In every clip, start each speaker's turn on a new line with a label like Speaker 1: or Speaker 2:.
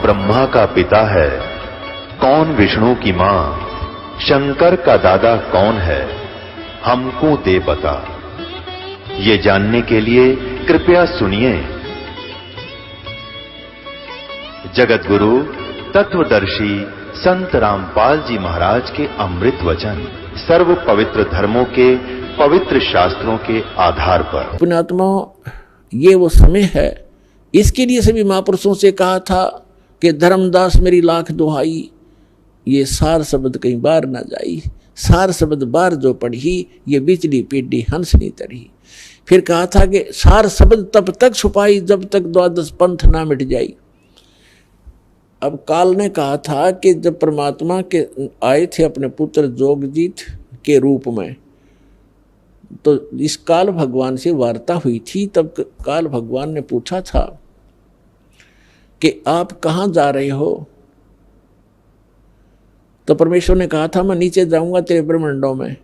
Speaker 1: ब्रह्मा का पिता है, कौन विष्णु की मां, शंकर का दादा कौन है, हमको दे बता। ये जानने के लिए कृपया सुनिए। जगत गुरु तत्वदर्शी संत रामपाल जी महाराज के अमृत वचन सर्व पवित्र धर्मों के पवित्र शास्त्रों के आधार पर।
Speaker 2: पुण्यात्मा, ये वो समय है, इसके लिए सभी महापुरुषों से कहा था कि धर्मदास मेरी लाख दुहाई, ये सार शब्द कहीं बार ना जाई, सार शब्द बार जो पढ़ी, ये बिजली पीढ़ी हंस नहीं तरी। फिर कहा था कि सार शब्द तब तक छुपाई जब तक द्वादश पंथ ना मिट जाई। अब काल ने कहा था कि जब परमात्मा के आए थे अपने पुत्र जोगजीत के रूप में, तो इस काल भगवान से वार्ता हुई थी। तब काल भगवान ने पूछा था कि आप कहाँ जा रहे हो? तो परमेश्वर ने कहा था मैं नीचे जाऊंगा तेरे ब्रह्मांडों में,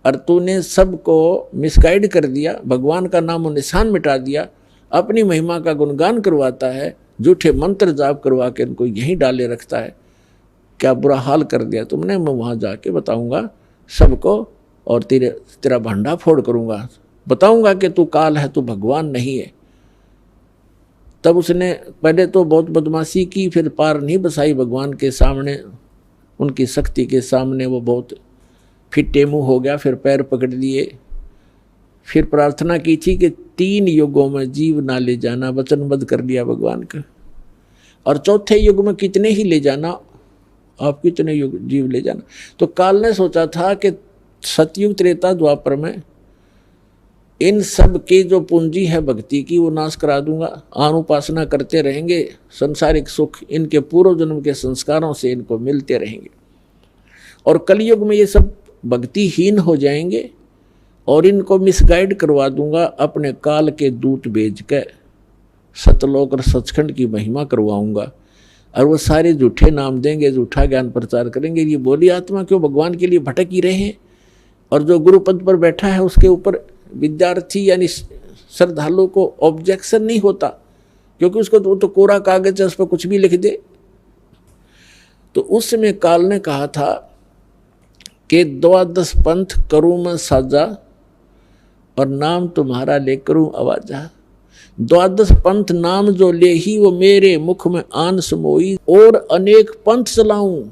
Speaker 2: और तूने सबको मिसगाइड कर दिया, भगवान का नाम और निशान मिटा दिया, अपनी महिमा का गुणगान करवाता है, झूठे मंत्र जाप करवा के इनको यहीं डाले रखता है। क्या बुरा हाल कर दिया तुमने। मैं वहां जाके बताऊंगा सबको, और तेरा भंडा फोड़ करूंगा, बताऊंगा कि तू काल है, तू भगवान नहीं है। तब उसने पहले तो बहुत बदमाशी की, फिर पार नहीं बसाई भगवान के सामने, उनकी शक्ति के सामने वो बहुत फिटे मुंह हो गया। फिर पैर पकड़ लिए, फिर प्रार्थना की थी कि 3 युगों में जीव ना ले जाना, वचनबद्ध कर लिया भगवान का। और चौथे युग में कितने ही ले जाना, आप कितने युग जीव ले जाना। तो काल ने सोचा था कि सतयुग त्रेता द्वापर में इन सब की जो पूंजी है भक्ति की, वो नाश करा दूंगा। अनुपासना करते रहेंगे, संसारिक सुख इनके पूर्व जन्म के संस्कारों से इनको मिलते रहेंगे, और कलयुग में ये सब भक्तिहीन हो जाएंगे, और इनको मिसगाइड करवा दूंगा। अपने काल के दूत भेज के सतलोक और सचखंड की महिमा करवाऊंगा, और वो सारे झूठे नाम देंगे, झूठा ज्ञान प्रचार करेंगे। ये बोली आत्मा क्यों भगवान के लिए भटक ही रहे हैं, और जो गुरु पद पर बैठा है उसके ऊपर विद्यार्थी यानी श्रद्धालु को ऑब्जेक्शन नहीं होता, क्योंकि उसको तो कोरा कागज है, उस पर कुछ भी लिख दे। तो उस समय काल ने कहा था कि 12 पंथ करूं मैं साजा, और नाम तुम्हारा ले करूं आवाजा। 12 पंथ नाम जो ले ही, वो मेरे मुख में आन समोई। और अनेक पंथ चलाऊं,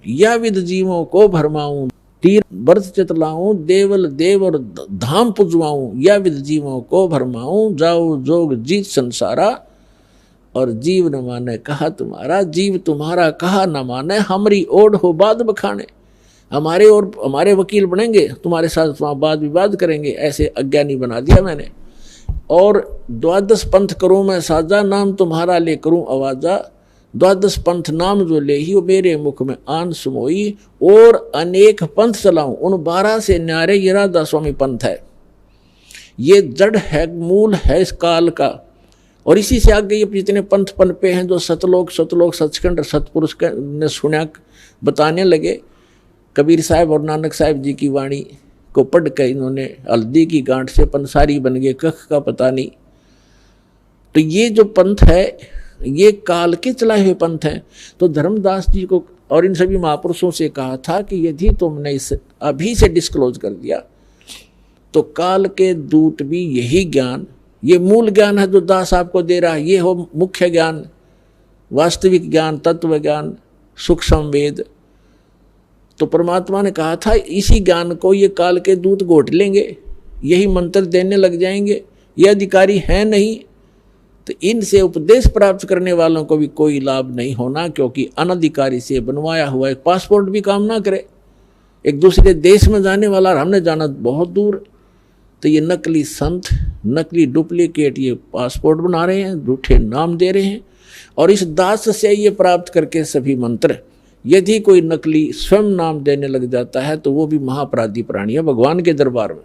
Speaker 2: या विद जीवों को भरमाऊं। तीर व्रत चतलाऊं, देवल देव और धाम पुजवाऊं। या विद जीवों को भरमाऊं, जाओ जोग जीत संसारा। और जीव न माने कहा तुम्हारा, जीव तुम्हारा कहा न माने। हमारी ओढ़ हो बाद बखाने, हमारे और हमारे वकील बनेंगे, तुम्हारे साथ वहाँ वाद विवाद करेंगे, ऐसे अज्ञानी बना दिया मैंने। और 12 पंथ करूँ मैं साजा, नाम तुम्हारा ले करूँ आवाजा। 12 पंथ नाम जो ले ही, वो मेरे मुख में आन सुमोई। और अनेक पंथ चलाऊं, उन 12 से न्यारे ये राधा स्वामी पंथ है। ये जड़ है, मूल है इस काल का। और इसी से आगे ये जितने पंथ पनपे हैं, जो सतलोक सचखंड सतपुरुष ने सुना बताने लगे। कबीर साहब और नानक साहब जी की वाणी को पढ़ कर इन्होंने हल्दी की गांठ से पंसारी बन गए, कख का पता नहीं। तो ये जो पंथ है, ये काल के चलाए हुए पंथ हैं। तो धर्मदास जी को और इन सभी महापुरुषों से कहा था कि यदि तुमने इसे अभी से डिस्क्लोज कर दिया, तो काल के दूत भी यही ज्ञान, ये मूल ज्ञान है जो दास आपको दे रहा है, ये हो मुख्य ज्ञान, वास्तविक ज्ञान, तत्व ज्ञान, सूक्ष्म वेद। तो परमात्मा ने कहा था इसी ज्ञान को ये काल के दूत घोट लेंगे, यही मंत्र देने लग जाएंगे। ये अधिकारी हैं नहीं, तो इनसे उपदेश प्राप्त करने वालों को भी कोई लाभ नहीं होना, क्योंकि अनधिकारी से बनवाया हुआ एक पासपोर्ट भी काम ना करे। एक दूसरे देश में जाने वाला, हमने जाना बहुत दूर, तो ये नकली संत, नकली डुप्लीकेट ये पासपोर्ट बना रहे हैं, झूठे नाम दे रहे हैं। और इस दास से ये प्राप्त करके सभी मंत्र, यदि कोई नकली स्वयं नाम देने लग जाता है, तो वो भी महापराधी प्राणी है भगवान के दरबार में।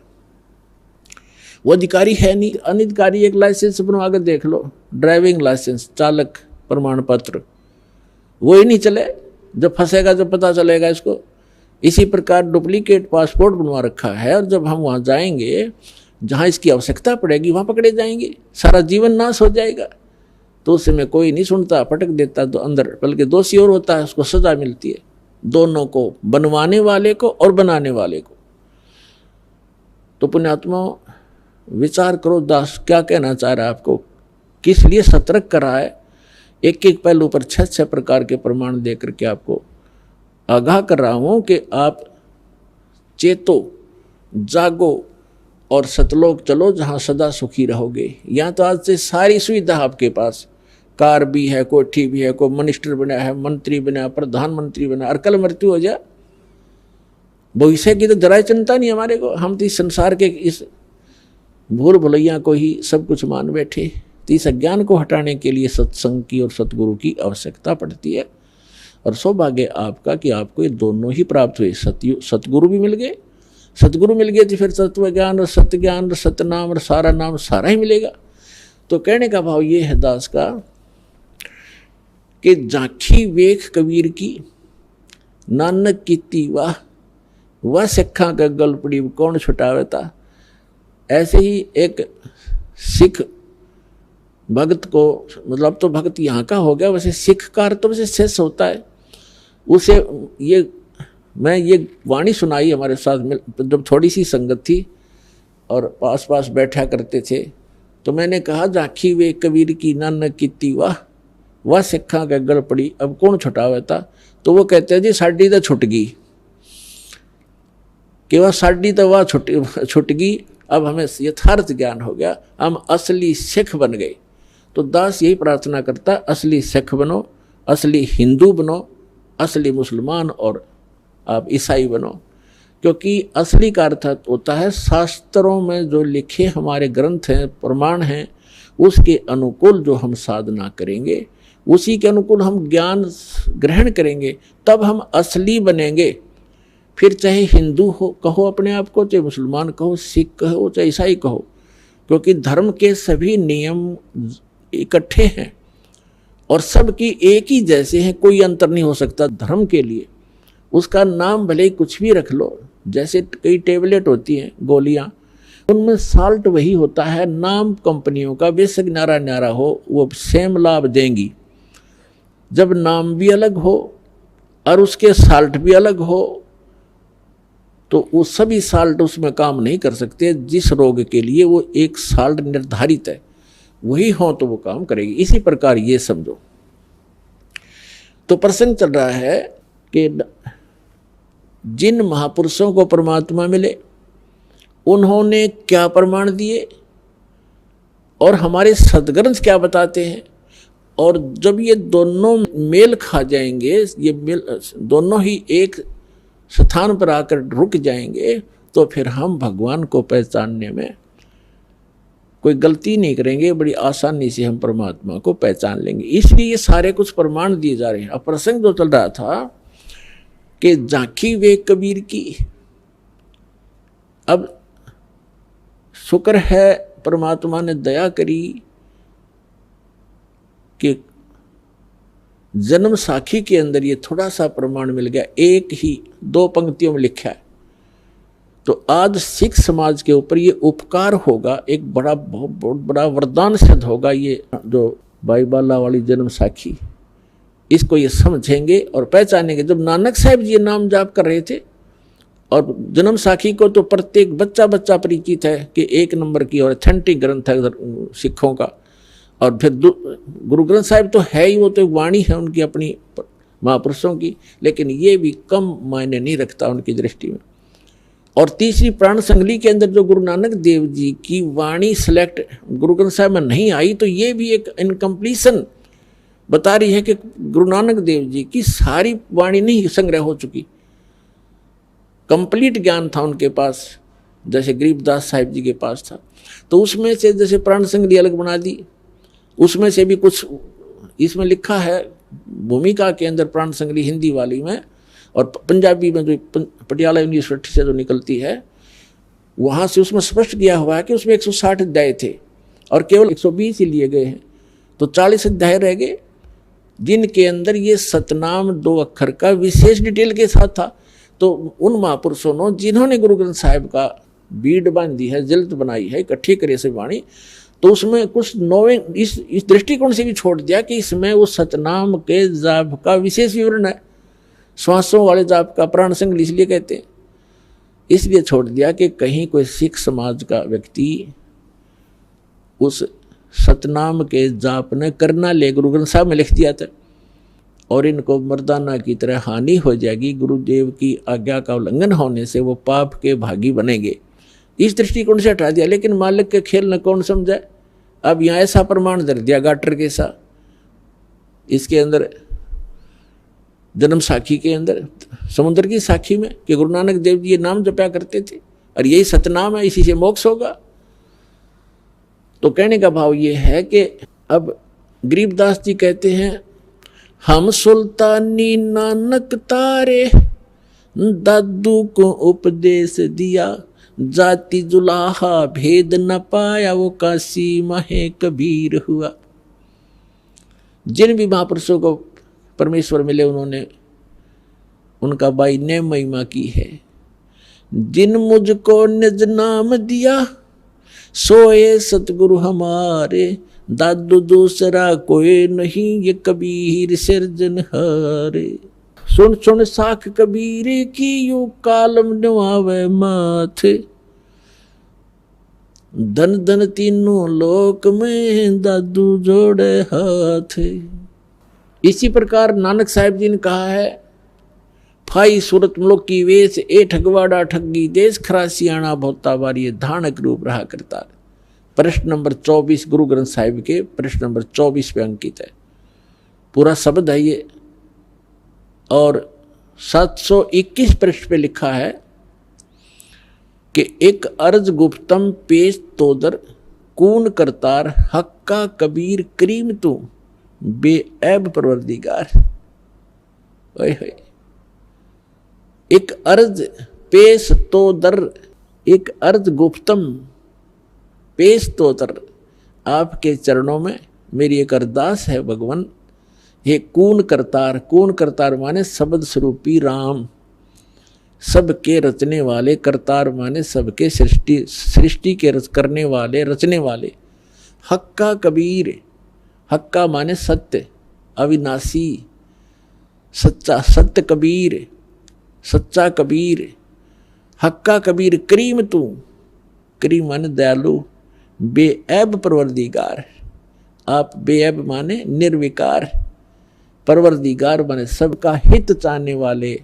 Speaker 2: वो अधिकारी है नहीं, अनधिकारी। एक लाइसेंस बनवा कर देख लो, ड्राइविंग लाइसेंस, चालक प्रमाण पत्र, वो ही नहीं चले। जब फंसेगा जब पता चलेगा इसको। इसी प्रकार डुप्लीकेट पासपोर्ट बनवा रखा है, और जब हम वहाँ जाएंगे जहाँ इसकी आवश्यकता पड़ेगी, वहाँ पकड़े जाएंगे, सारा जीवन नाश हो जाएगा। तो उस समय कोई नहीं सुनता, पटक देता तो अंदर, बल्कि दोषी और होता है, उसको सजा मिलती है, दोनों को, बनवाने वाले को और बनाने वाले को। तो पुण्यात्मा विचार करो, दास क्या कहना चाह रहा है आपको, किस लिए सतर्क कर रहा है। एक एक पहलू पर 6 प्रकार के प्रमाण देकर के आपको आगाह कर रहा हूं कि आप चेतो, जागो और सतलोक चलो, जहां सदा सुखी रहोगे। यहाँ तो आज से सारी सुविधा आपके पास, कार भी है, कोठी भी है, कोई मिनिस्टर बना है, मंत्री बना, प्रधानमंत्री बना, और कल मृत्यु हो जाए, भविष्य की तो जरा चिंता नहीं हमारे को। हम तो इस संसार के इस भूल भुलैया को ही सब कुछ मान बैठे। तो इस अज्ञान को हटाने के लिए सत्संग की और सतगुरु की आवश्यकता पड़ती है। और सौभाग्य आपका कि आपको ये दोनों ही प्राप्त हुए, सतगुरु भी मिल गए। सतगुरु मिल गए तो फिर तत्व ज्ञान और सत्य ज्ञान और सतनाम और सारा नाम सारा ही मिलेगा। तो कहने का भाव ये है दास का कि झांकी वेख कबीर की, नानक कीती वाह सिखा का गल पड़ी कौन छुटावेता। ऐसे ही एक सिख भक्त को, मतलब तो भक्त यहाँ का हो गया, वैसे सिख का अर्थ तो वैसे शेष होता है। उसे मैं ये वाणी सुनाई हमारे साथ में, जब थोड़ी सी संगत थी और पास पास बैठा करते थे, तो मैंने कहा झांकी वे कबीर की, नानक कीती वाह सिखा का गल पड़ी अब कौन छुटावेता। तो वो कहते हैं जी साड़ी तो छुट गई, कि वह साड़ी तो वह छुट गई, अब हमें यथार्थ ज्ञान हो गया, हम असली सिख बन गए। तो दास यही प्रार्थना करता, असली सिख बनो, असली हिंदू बनो, असली मुसलमान और आप ईसाई बनो। क्योंकि असली का अर्थ होता है शास्त्रों में जो लिखे हमारे ग्रंथ हैं, प्रमाण हैं, उसके अनुकूल जो हम साधना करेंगे, उसी के अनुकूल हम ज्ञान ग्रहण करेंगे, तब हम असली बनेंगे। फिर चाहे हिंदू हो कहो अपने आप को, चाहे मुसलमान कहो, सिख कहो, चाहे ईसाई कहो, क्योंकि धर्म के सभी नियम इकट्ठे हैं और सबकी एक ही जैसे हैं, कोई अंतर नहीं हो सकता धर्म के लिए। उसका नाम भले ही कुछ भी रख लो, जैसे कई टेबलेट होती हैं, गोलियां, उनमें साल्ट वही होता है, नाम कंपनियों का बेशक न्यारा न्यारा हो, वो सेम लाभ देंगी। जब नाम भी अलग हो और उसके साल्ट भी अलग हो, तो वो सभी साल्ट उसमें काम नहीं कर सकते। जिस रोग के लिए वो एक साल्ट निर्धारित है, वही हो तो वो काम करेगी। इसी प्रकार ये समझो। तो प्रसंग चल रहा है कि जिन महापुरुषों को परमात्मा मिले, उन्होंने क्या प्रमाण दिए और हमारे सदग्रंथ क्या बताते हैं। और जब ये दोनों मेल खा जाएंगे, ये दोनों ही एक स्थान पर आकर रुक जाएंगे, तो फिर हम भगवान को पहचानने में कोई गलती नहीं करेंगे, बड़ी आसानी से हम परमात्मा को पहचान लेंगे। इसलिए ये सारे कुछ प्रमाण दिए जा रहे हैं। अब प्रसंग जो चल रहा था कि झांकी वे कबीर की, अब शुक्र है परमात्मा ने दया करी कि जन्म साखी के अंदर ये थोड़ा सा प्रमाण मिल गया, एक ही 2 पंक्तियों में लिखा है। तो आज सिख समाज के ऊपर ये उपकार होगा, एक बहुत बड़ा वरदान सिद्ध होगा। ये जो बाई बाला वाली जन्म साखी, इसको ये समझेंगे और पहचानेंगे। जब नानक साहब जी नाम जाप कर रहे थे, और जन्म साखी को तो प्रत्येक बच्चा परिचित है कि 1 नंबर की और ऑथेंटिक ग्रंथ है सिखों का। और फिर गुरु ग्रंथ साहिब तो है ही, वो तो एक वाणी है उनकी अपनी महापुरुषों की, लेकिन ये भी कम मायने नहीं रखता उनकी दृष्टि में। और तीसरी प्राण संगली के अंदर जो गुरु नानक देव जी की वाणी सिलेक्ट गुरु ग्रंथ साहिब में नहीं आई, तो ये भी एक इनकम्प्लीशन बता रही है कि गुरु नानक देव जी की सारी वाणी नहीं संग्रह हो चुकी। कंप्लीट ज्ञान था उनके पास, जैसे गरीबदास साहिब जी के पास था। तो उसमें से जैसे प्राण संगली अलग बना दी, उसमें से भी कुछ इसमें लिखा है भूमिका के अंदर, प्राण संगली हिंदी वाली में, और पंजाबी में जो पटियाला यूनिवर्सिटी से जो निकलती है, वहाँ से उसमें स्पष्ट किया हुआ है कि उसमें 160 अध्याय थे और केवल 120 ही लिए गए हैं। तो 40 अध्याय रह गए, जिनके अंदर ये सतनाम 2 अक्षर का विशेष डिटेल के साथ था। तो उन महापुरुषों ने जिन्होंने गुरु ग्रंथ साहिब का बीड़ बांधी है, जिल्त बनाई है, इकट्ठी करी से वाणी, तो उसमें कुछ नोविंग इस दृष्टिकोण से भी छोड़ दिया कि इसमें वो सतनाम के जाप का विशेष विवरण है। श्वासों वाले जाप का प्राण संग इसलिए कहते हैं, इसलिए छोड़ दिया कि कहीं कोई सिख समाज का व्यक्ति उस सतनाम के जाप ने करना ले, गुरु ग्रंथ साहब में लिख दिया था, और इनको मर्दाना की तरह हानि हो जाएगी, गुरुदेव की आज्ञा का उल्लंघन होने से वो पाप के भागी बनेंगे, इस दृष्टिकोण से हटा दिया। लेकिन मालिक के खेल न कौन समझाए। अब यहाँ ऐसा प्रमाण धर दिया गाटर के साथ, इसके अंदर जन्म साखी के अंदर, समुद्र की साखी में, कि गुरु नानक देव जी ये नाम जपया करते थे और यही सतनाम है, इसी से मोक्ष होगा। तो कहने का भाव ये है कि अब गरीबदास जी कहते हैं, हम सुल्तानी नानक तारे दादू को उपदेश दिया, जाति जुलाहा भेद न पाया, वो काशी माहे कबीर हुआ। जिन भी महापुरुषों को परमेश्वर मिले उन्होंने उनका बाई ने महिमा की है। जिन मुझको निज नाम दिया, सोए सतगुरु हमारे, दादू दूसरा कोई नहीं, ये कबीर सिरजनहारे। सुन सुन साख कबीर की, यू कालम नवावे माथे, धन धन तीनों लोक में, दादू जोड़े हाथ। इसी प्रकार नानक साहिब जी ने कहा है, फाई सूरत मुल्क की वेश, ए ठगवाड़ा ठगी देश, खरासियाणा भोता बारी धानक रूप रहा करता। प्रश्न नंबर 24 गुरु ग्रंथ साहिब के प्रश्न नंबर 24 पे अंकित है, पूरा शब्द है ये। और 721 पृष्ठ पे लिखा है कि एक अर्ज गुप्तम पेश तोदर, कून करतार हक्का कबीर करीम तू, बेऐब परवरदिगार। एक अर्ज पेश तोदर, एक अर्ज गुप्तम पेश तोदर, आपके चरणों में मेरी एक अरदास है भगवान। हे कून करतार माने शब्द स्वरूपी राम, सबके रचने वाले, करतार माने सबके सृष्टि के करने वाले, रचने वाले। हक्का कबीर, हक्का माने सत्य, अविनाशी, सच्चा, सत्य कबीर, सच्चा कबीर। हक्का कबीर करीम तू, करीम माने दयालु, बेऐब परवरदिगार, आप बेऐब माने निर्विकार, परवरदिगार माने सबका हित चाहने वाले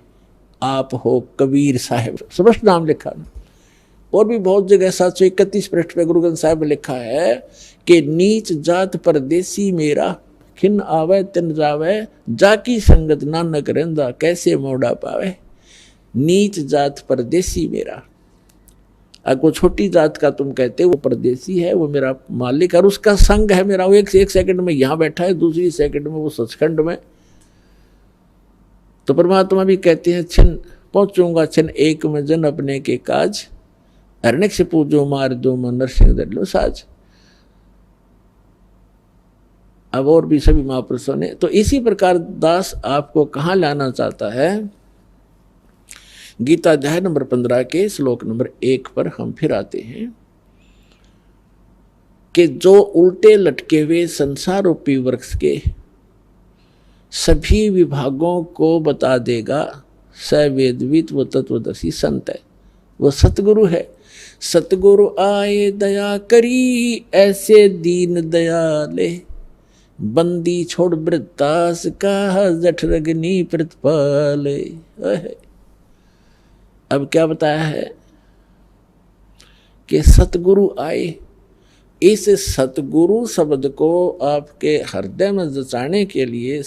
Speaker 2: आप हो कबीर साहब। स्पष्ट नाम लिखा। और भी बहुत जगह 731 पृष्ठ पे गुरु ग्रंथ साहब में लिखा है कि नीच जात परदेसी मेरा, खिन आवे तिन जावे, जाकी संगत नानक रंदा, कैसे मोड़ा पावे। नीच जात परदेसी मेरा, अगर छोटी जात का तुम कहते वो परदेसी है, वो मेरा मालिक और उसका संग है मेरा। वो एक सेकंड में यहाँ बैठा है, दूसरी सेकंड में वो सचखंड में। तो परमात्मा भी कहते हैं, छिन पहुंचूंगा छिन एक में जन अपने के काज, हरनेक से पूजो मार दो मन नरसिंह दर लो साज। अब और भी सभी महापुरुषों ने। तो इसी प्रकार दास आपको कहाँ लाना चाहता है, गीता अध्याय नंबर 15 के श्लोक नंबर 1 पर हम फिर आते हैं कि जो उल्टे लटके हुए संसार रूपी वृक्ष के सभी विभागों को बता देगा, स वेदविद वो तत्वदर्शी संत है, वो सतगुरु है। सतगुरु आए दया करी, ऐसे दीन दयाले, बंदी छोड़ वृत्तास का, जठरग्नि प्रतिपाले। अब क्या बताया है कि सतगुरु आए। इस सतगुरु शब्द को आपके हृदय में जचाने के लिए,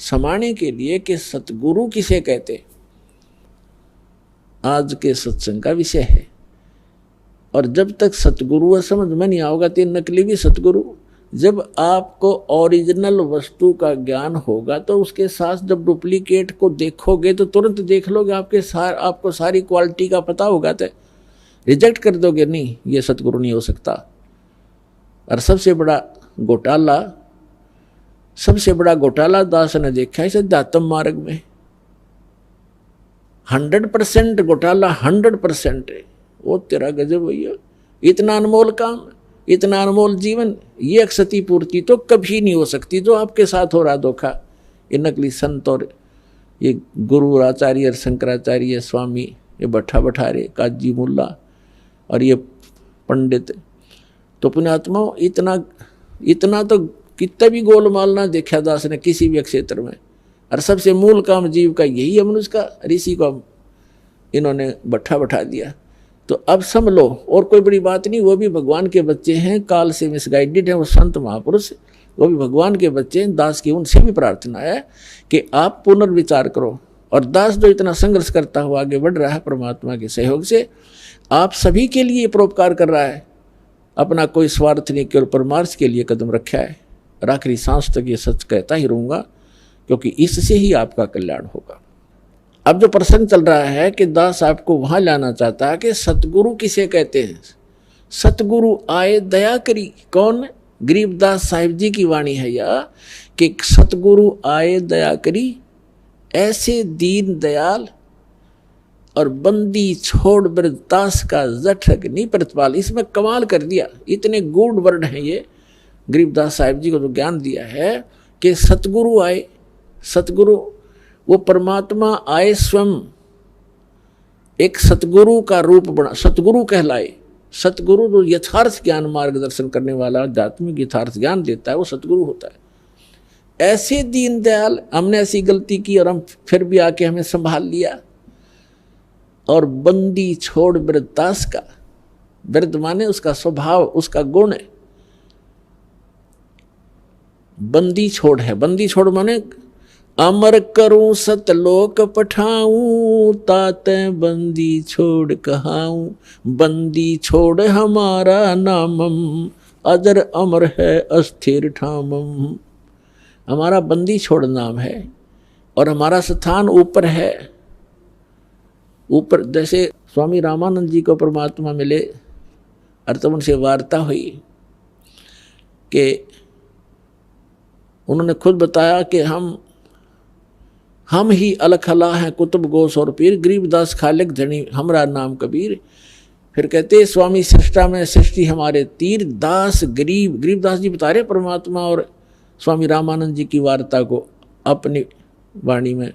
Speaker 2: समाने के लिए कि सतगुरु किसे कहते, आज के सत्संग का विषय है। और जब तक सतगुरु समझ में नहीं आओगा तो नकली भी सतगुरु। जब आपको ओरिजिनल वस्तु का ज्ञान होगा तो उसके साथ जब डुप्लीकेट को देखोगे तो तुरंत देख लोगे, आपको सारी क्वालिटी का पता होगा, तो रिजेक्ट कर दोगे, नहीं ये सतगुरु नहीं हो सकता। और सबसे बड़ा घोटाला दास ने देखा है अध्यात्म मार्ग में। 100% घोटाला, 100% है। वो तेरा गजब भैया, इतना अनमोल काम। इतना अनमोल जीवन, ये अक्षति पूर्ति तो कभी नहीं हो सकती जो आपके साथ हो रहा धोखा। ये नकली संत और ये गुरु आचार्य शंकराचार्य स्वामी, ये भट्ठा भठारे काजी मुल्ला और ये पंडित, तो पुण्यात्माओं इतना तो कितना भी गोलमाल ना देखा दास ने किसी भी क्षेत्र में। और सबसे मूल काम जीव का यही है, मनुष्य का, ऋषि को इन्होंने भट्ठा बैठा दिया। तो अब समझ लो, और कोई बड़ी बात नहीं, वो भी भगवान के बच्चे हैं, काल से मिसगाइडेड है वो संत महापुरुष, वो भी भगवान के बच्चे हैं। दास की उनसे भी प्रार्थना है कि आप पुनर्विचार करो। और दास जो इतना संघर्ष करता हुआ आगे बढ़ रहा है परमात्मा के सहयोग से, आप सभी के लिए परोपकार कर रहा है, अपना कोई स्वार्थ नहीं, केवल परमार्थ के लिए कदम रखा है। और आखिरी सांस तक ये सच कहता ही रहूँगा, क्योंकि इससे ही आपका कल्याण होगा। अब जो प्रसंग चल रहा है कि दास आपको वहां लाना चाहता है कि सतगुरु किसे कहते हैं। सतगुरु आए दया करी, कौन? गरीबदास साहिब जी की वाणी है यह कि सतगुरु आए दया करी, ऐसे दीन दयाल और बंदी छोड़ वृद्धास का जठक नहीं प्रतिपाल। इसमें कमाल कर दिया, इतने गूढ़ वर्ड हैं ये गरीबदास साहिब जी को जो ज्ञान दिया है कि सतगुरु आए, सतगुरु वो परमात्मा आए स्वयं एक सतगुरु का रूप बना, सतगुरु कहलाए। सतगुरु जो यथार्थ ज्ञान मार्गदर्शन करने वाला, आध्यात्मिक यथार्थ ज्ञान देता है, वो सतगुरु होता है। ऐसे दीन दयाल, हमने ऐसी गलती की और हम फिर भी आके हमें संभाल लिया। और बंदी छोड़ वृद्धास का, वृद्ध माने उसका स्वभाव, उसका गुण है। बंदी छोड़ है, बंदी छोड़ माने अमर करूं सतलोक पठाऊं, ताते बंदी छोड़ कहाऊं। बंदी छोड़ हमारा नामम, अजर अमर है अस्थिर ठामम। हमारा बंदी छोड़ नाम है और हमारा स्थान ऊपर है। ऊपर जैसे स्वामी रामानंद जी को परमात्मा मिले और तब उनसे वार्ता हुई कि उन्होंने खुद बताया कि हम ही अलखला हैं कुतुब गोस और पीर, गरीबदास खालिक धनी हमरा नाम कबीर। फिर कहते स्वामी सृष्टा में सृष्टि हमारे तीर, दास गरीब। गरीबदास जी बता रहे परमात्मा और स्वामी रामानंद जी की वार्ता को अपनी वाणी में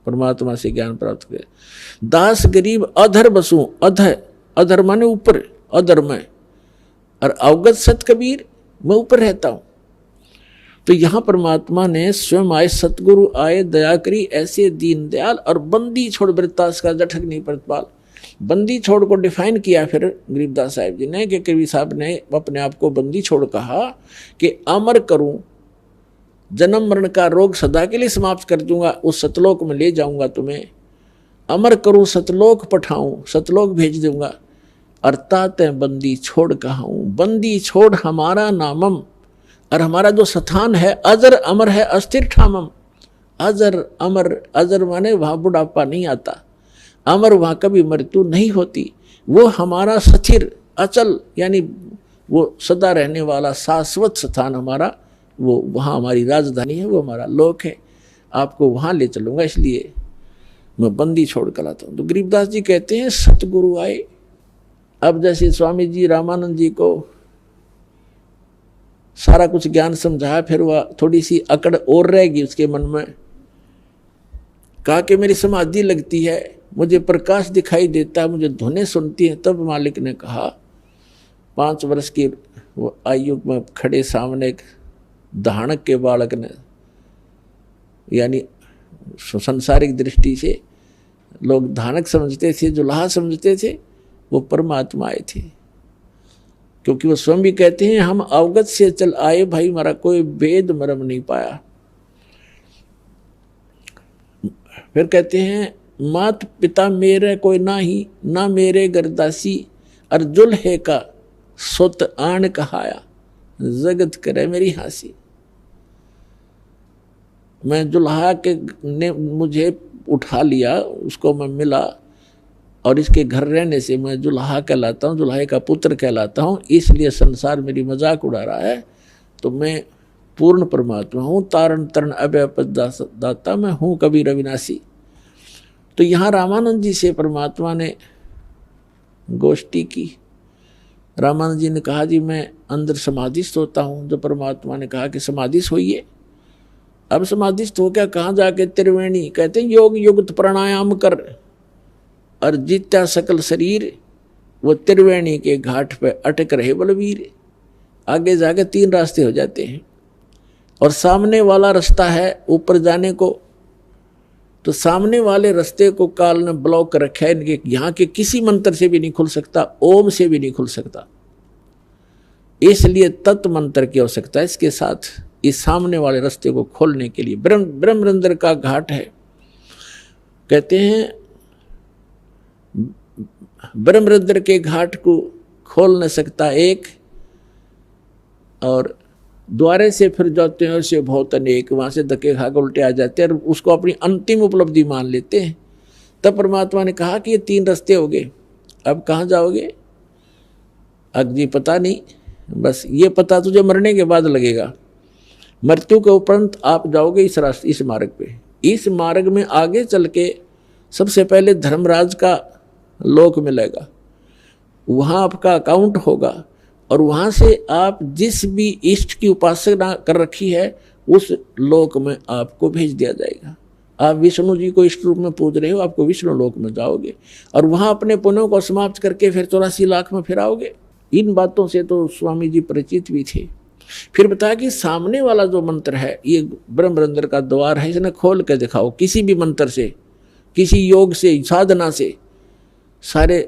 Speaker 2: परमात्मा से ज्ञान प्राप्त करे। दास गरीब अधर बसूं, अधर माने ऊपर, अधर में, और अवगत सत कबीर, मैं ऊपर रहता हूं। तो यहां परमात्मा ने स्वयं आए, सतगुरु आए दया करी, ऐसे दीन दयाल और बंदी छोड़ वृत्तास का जठक नहीं प्रतिपाल। बंदी छोड़ को डिफाइन किया फिर गरीबदास साहिब जी ने कि कवि साहब ने अपने आप को बंदी छोड़ कहा कि अमर करूं, जन्म मरण का रोग सदा के लिए समाप्त कर दूंगा, उस सतलोक में ले जाऊंगा तुम्हें। अमर करूं सतलोक पठाऊं, सतलोक भेज दूंगा। अर्थात बंदी छोड़ कहाऊं, बंदी छोड़ हमारा नामम, और हमारा जो स्थान है अजर अमर है अस्थिर ठामम। अजर अमर, अजर माने वहां बुढ़ापा नहीं आता, अमर वहां कभी मृत्यु नहीं होती। वो हमारा स्थिर अचल, यानी वो सदा रहने वाला शाश्वत स्थान हमारा, वो वहाँ हमारी राजधानी है, वो हमारा लोक है। आपको वहाँ ले चलूँगा, इसलिए मैं बंदी छोड़ कर लाता हूँ। तो गरीबदास जी कहते हैं सतगुरु आए। अब जैसे स्वामी जी रामानंद जी को सारा कुछ ज्ञान समझाया, फिर वह थोड़ी सी अकड़ और रहेगी उसके मन में। कहा कि मेरी समाधि लगती है, मुझे प्रकाश दिखाई देता है, मुझे धुनें सुनती हैं। तब मालिक ने कहा, 5 वर्ष की आयु में खड़े सामने एक धानक के बालक ने, यानी संसारिक दृष्टि से लोग धानक समझते थे, जुलाहा समझते थे, वो परमात्मा आए थे। क्योंकि वो स्वयं भी कहते हैं हम अवगत से चल आए भाई, हमारा कोई भेद मर्म नहीं पाया। फिर कहते हैं मात पिता मेरे कोई ना ही, ना मेरे गरदासी, और जुल्हे का सुत आन कहाया, जगत करे मेरी हंसी। मैं जुल्हा के ने मुझे उठा लिया, उसको मैं मिला, और इसके घर रहने से मैं जुल्हा कहलाता हूँ, जुल्हे का पुत्र कहलाता हूँ, इसलिए संसार मेरी मजाक उड़ा रहा है। तो मैं पूर्ण परमात्मा हूँ, तारण तरण अभय दाता मैं हूँ कबीर अविनाशी। तो यहाँ रामानंद जी से परमात्मा ने गोष्ठी की रामानंद जी ने कहा जी मैं अंदर समाधिस्थ होता हूँ। जो परमात्मा ने कहा कि समाधिस्थ होइए। अब समाधिस्थ हो क्या, कहाँ जाके त्रिवेणी, कहते हैं योग युक्त प्राणायाम कर और जीत्या सकल शरीर, वो त्रिवेणी के घाट पे अटक रहे बलवीर। आगे जाके 3 रास्ते हो जाते हैं और सामने वाला रास्ता है ऊपर जाने को। तो सामने वाले रास्ते को काल ने ब्लॉक कर रखा है, इनके यहाँ के किसी मंत्र से भी नहीं खुल सकता, ओम से भी नहीं खुल सकता। इसलिए तत्व मंत्र की आवश्यकता है इसके साथ, इस सामने वाले रास्ते को खोलने के लिए। ब्रह्मरंध्र का घाट है, कहते हैं ब्रह्मरंध्र के घाट को खोल न सकता एक, और द्वारे से फिर जाते हैं उससे बहुत अनेक, वहां से धक्के खाकर उल्टे आ जाते हैं और उसको अपनी अंतिम उपलब्धि मान लेते हैं। तब परमात्मा ने कहा कि ये 3 रास्ते हो गए, अब कहाँ जाओगे? अग्नि पता नहीं, बस ये पता तुझे मरने के बाद लगेगा। मृत्यु के उपरांत आप जाओगे इस रास्ते, इस मार्ग पे। इस मार्ग में आगे चल के सबसे पहले धर्मराज का लोक मिलेगा, वहाँ आपका अकाउंट होगा और वहाँ से आप जिस भी इष्ट की उपासना कर रखी है उस लोक में आपको भेज दिया जाएगा। आप विष्णु जी को इष्ट रूप में पूज रहे हो, आपको विष्णु लोक में जाओगे और वहाँ अपने पुण्यों को समाप्त करके फिर 84 लाख में फिर आओगे। इन बातों से तो स्वामी जी परिचित भी थे। फिर बताया कि सामने वाला जो मंत्र है ये ब्रह्मरंध्र का द्वार है, इसने खोल के दिखाओ किसी भी मंत्र से, किसी योग से, साधना से। सारे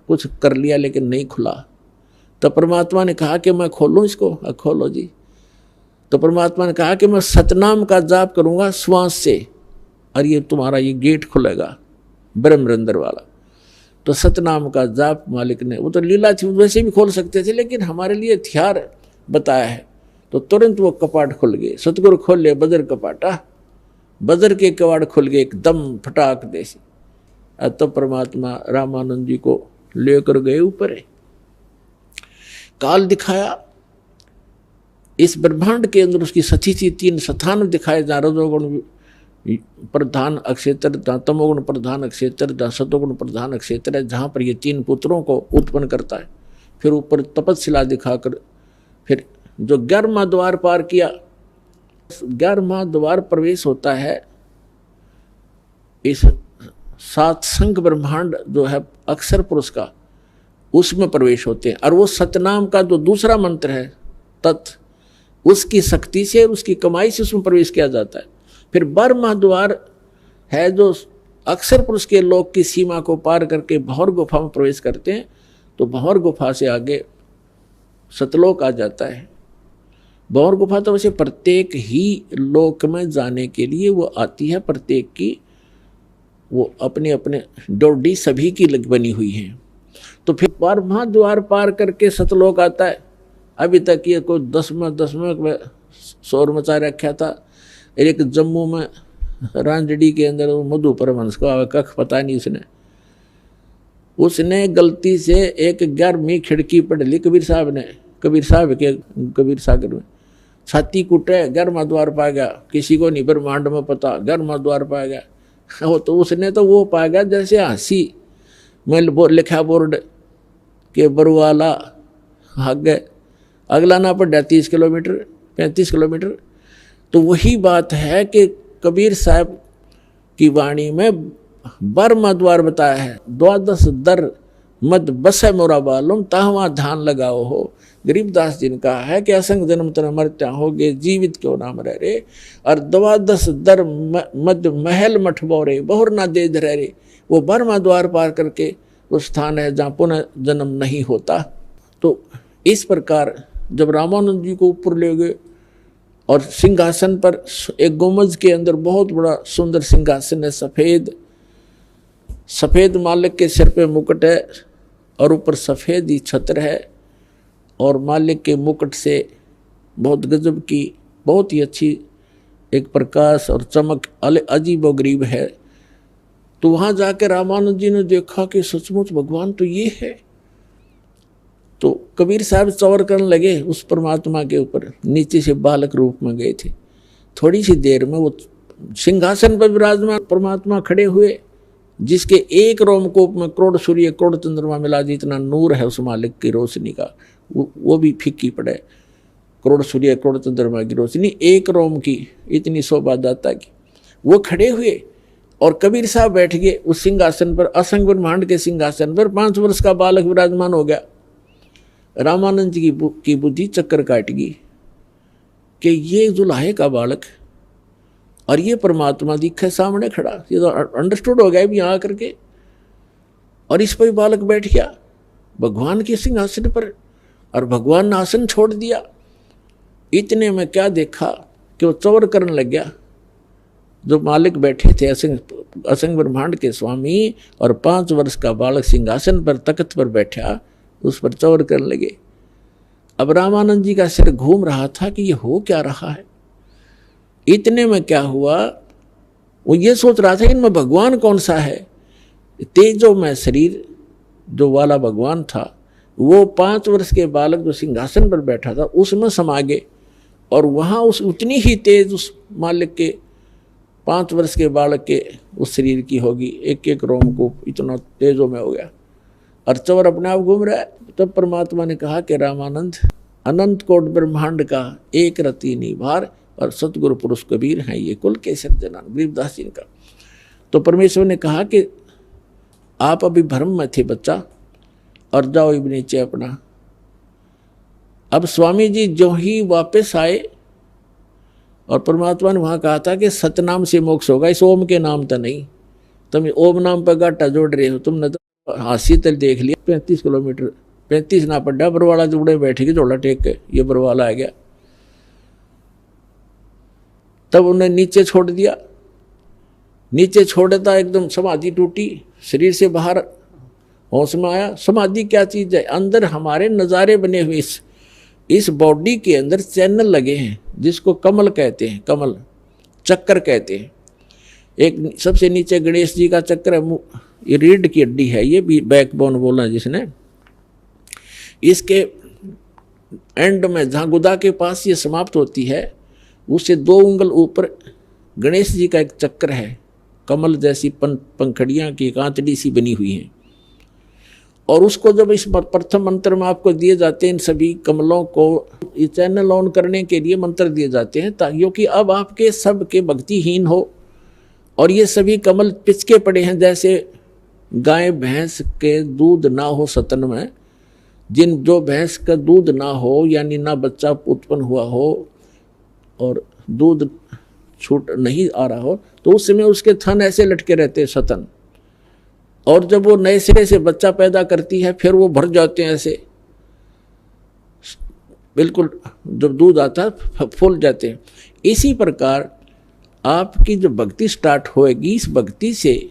Speaker 2: कुछ कर लिया लेकिन नहीं खुला। तो परमात्मा ने कहा कि मैं खोलूं इसको, खोलो जी। तो परमात्मा ने कहा कि मैं सतनाम का जाप करूंगा श्वास से और ये तुम्हारा ये गेट खुलेगा ब्रह्मरंध्र वाला। तो सतनाम का जाप मालिक ने, वो तो लीला थी, वैसे भी खोल सकते थे लेकिन हमारे लिए हथियार बताया है, तो तुरंत वो कपाट खुल गए। सतगुरु खोल ले बजर कपाटा, बजर के कवाड़ खुल गए एकदम फटाक देसी। तो परमात्मा रामानंद जी को लेकर गए ऊपर, काल दिखाया इस ब्रह्मांड के अंदर उसकी सती थी। 3 स्थान दिखाए, जहाँ रजोगुण प्रधान अक्षेत्र, जहाँ तमोगुण प्रधान अक्षेत्र, जहाँ सतोगुण प्रधान अक्षेत्र है, जहाँ पर ये 3 पुत्रों को उत्पन्न करता है। फिर ऊपर तपस्शिला दिखाकर फिर जो 11वां द्वार पार किया, 11वां द्वार प्रवेश होता है इस 7 संघ ब्रह्मांड जो है अक्षर पुरुष का, उसमें प्रवेश होते हैं। और वो सतनाम का जो दूसरा मंत्र है तत्, उसकी शक्ति से, उसकी कमाई से उसमें प्रवेश किया जाता है। फिर 12वां द्वार है जो अक्षर पुरुष के लोक की सीमा को पार करके भौर गुफा में प्रवेश करते हैं। तो भौर गुफा से आगे सतलोक आ जाता है। भौर गुफा तो वैसे प्रत्येक ही लोक में जाने के लिए वो आती है, प्रत्येक की वो अपने अपने डोडी सभी की लग बनी हुई है। तो फिर 12वां द्वार पार करके सतलोक आता है। अभी तक ये कोई 10वें में शोर मचा रखा था। एक जम्मू में रांजड़ी के अंदर मधु परमहंस का कख पता नहीं, उसने गलती से एक 11वीं खिड़की पढ़ ली कबीर साहब ने, कबीर साहब के कबीर सागर में। छाती कुटे 11वां द्वार पा गया, किसी को नहीं ब्रह्मांड में पता 11वां द्वार पा गया। वो तो उसने तो वो पा गया जैसे हंसी में लिखा बोर्ड के बरुवाला आगे अगला ना पड़ा 30 किलोमीटर 35 किलोमीटर। तो वही बात है कि कबीर साहब की वाणी में 12वां द्वार बताया है, 12 दर मद बस मोरा बालुम ताहवा ध्यान लगाओ हो। गरीबदास जी ने कहा है कि असंग जन्म तर मरत्या होगे जीवित क्यों नाम रह रे, और 12 दर मद महल मठ बोरे बहुर ना दे धरे रे। वो 12वां द्वार पार करके वो स्थान है जहाँ पुनः जन्म नहीं होता। तो इस प्रकार जब रामानंद जी को ऊपर ले गए और सिंहासन पर, एक गुंबज के अंदर बहुत बड़ा सुंदर सिंहासन है, सफेद मालिक के सिर पे मुकुट है और ऊपर सफेद ही छत्र है और मालिक के मुकुट से बहुत गजब की, बहुत ही अच्छी एक प्रकाश और चमक अजीब व गरीब है। तो वहाँ जाकर रामानंद जी ने देखा कि सचमुच भगवान तो ये है। तो कबीर साहब चौर करने लगे उस परमात्मा के ऊपर, नीचे से बालक रूप में गए थे। थोड़ी सी देर में वो सिंहासन पर विराजमान परमात्मा खड़े हुए जिसके एक रोमकूप में करोड़ सूर्य करोड़ चंद्रमा मिला दी, इतना नूर है उस मालिक की रोशनी का, वो भी फीकी पड़े। करोड़ सूर्य करोड़ चंद्रमा की रोशनी एक रोम की, इतनी शोभा दाता की। वो खड़े हुए और कबीर साहब बैठ गए उस सिंहासन पर, असंग ब्रह्मांड के सिंहासन पर। 5 वर्ष का बालक विराजमान हो गया। रामानंद जी की बुद्धि चक्कर काट गई कि ये जुलाहे का बालक और ये परमात्मा दिखे सामने खड़ा, ये तो अंडरस्टूड हो गया भी यहाँ करके। और इस पर बालक बैठ गया भगवान के सिंहासन पर, और भगवान ने आसन छोड़ दिया। इतने में क्या देखा कि वो चौर करने लग गया। जो मालिक बैठे थे असंग ब्रह्मांड के स्वामी, और 5 वर्ष का बालक सिंहासन पर तख्त पर बैठा, उस पर चौर करने लगे। अब रामानंद जी का सिर घूम रहा था कि ये हो क्या रहा है। इतने में क्या हुआ, वो ये सोच रहा था इनमें भगवान कौन सा है। तेजो में शरीर जो वाला भगवान था, वो 5 वर्ष के बालक जो सिंहासन पर बैठा था उसमें समा गए, और वहाँ उस उतनी ही तेज उस मालिक के 5 वर्ष के बालक के उस शरीर की होगी। एक एक रोम को इतना तेजों में हो गया, और चवर अपने आप घूम रहा है। तब परमात्मा ने कहा कि रामानंद, अनंत कोट ब्रह्मांड का एक रति निभार और सतगुरु पुरुष कबीर हैं ये कुल के सिरजनान, गरीबदास जी का। तो परमेश्वर ने कहा कि आप अभी भ्रम में थे बच्चा, और जाओ अब नीचे अपना। अब स्वामी जी जो ही वापस आए, और परमात्मा ने वहाँ कहा था कि सतनाम से मोक्ष होगा, इस ओम के नाम तो नहीं। तुम ओम नाम पर गाटा जोड़ रहे हो, तुमने तो हासी तल देख लिया। 35 किलोमीटर, 35 ना पड़ा, बरवाला जुड़े बैठेगी झोला टेक के, ये बरवाला आ गया। तब उन्हें नीचे छोड़ दिया। नीचे छोड़ता एकदम समाधि टूटी, शरीर से बाहर होश में आया। समाधि क्या चीज है, अंदर हमारे नज़ारे बने हुए इस बॉडी के अंदर चैनल लगे हैं, जिसको कमल कहते हैं, कमल चक्कर कहते हैं। एक सबसे नीचे गणेश जी का चक्र है, ये रीढ़ की हड्डी है, ये भी बैकबोन बोला जिसने। इसके एंड में जहाँ गुदा के पास ये समाप्त होती है, उससे 2 उंगल ऊपर गणेश जी का एक चक्र है, कमल जैसी पंखड़ियाँ की कांचड़ी सी बनी हुई हैं। और उसको जब इस प्रथम मंत्र में आपको दिए जाते हैं, इन सभी कमलों को ये चैनल ऑन करने के लिए मंत्र दिए जाते हैं, क्योंकि अब आपके सब के भक्तिहीन हो, और ये सभी कमल पिचके पड़े हैं जैसे गाय भैंस के दूध ना हो सतन में। जो भैंस का दूध ना हो, यानी ना बच्चा उत्पन्न हुआ हो और दूध छूट नहीं आ रहा हो, तो उस समय उसके थन ऐसे लटके रहते हैं सतन। और जब वो नए सिरे से बच्चा पैदा करती है, फिर वो भर जाते हैं ऐसे, बिल्कुल जब दूध आता है फूल जाते हैं। इसी प्रकार आपकी जो भक्ति स्टार्ट होएगी, इस भक्ति से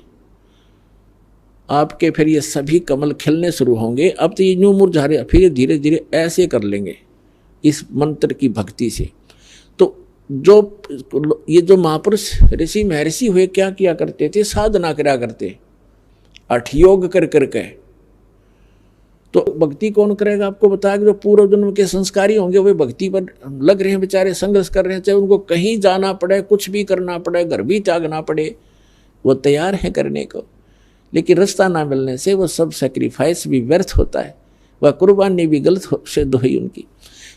Speaker 2: आपके फिर ये सभी कमल खिलने शुरू होंगे। अब तो ये न्यू मुरझा रहे, फिर धीरे धीरे ऐसे कर लेंगे इस मंत्र की भक्ति से। तो जो महापुरुष ऋषि महर्षि हुए क्या किया करते थे, साधना करा करते, अठयोग कर करके। तो भक्ति कौन करेगा, आपको बताया कि जो पूर्व जन्म के संस्कारी होंगे वे भक्ति पर लग रहे हैं, बेचारे संघर्ष कर रहे हैं, चाहे उनको कहीं जाना पड़े, कुछ भी करना पड़े, घर भी त्यागना पड़े, वो तैयार हैं करने को। लेकिन रास्ता ना मिलने से वो सब सेक्रीफाइस भी व्यर्थ होता है, वह कुर्बानी भी गलत सिद्ध हुई उनकी।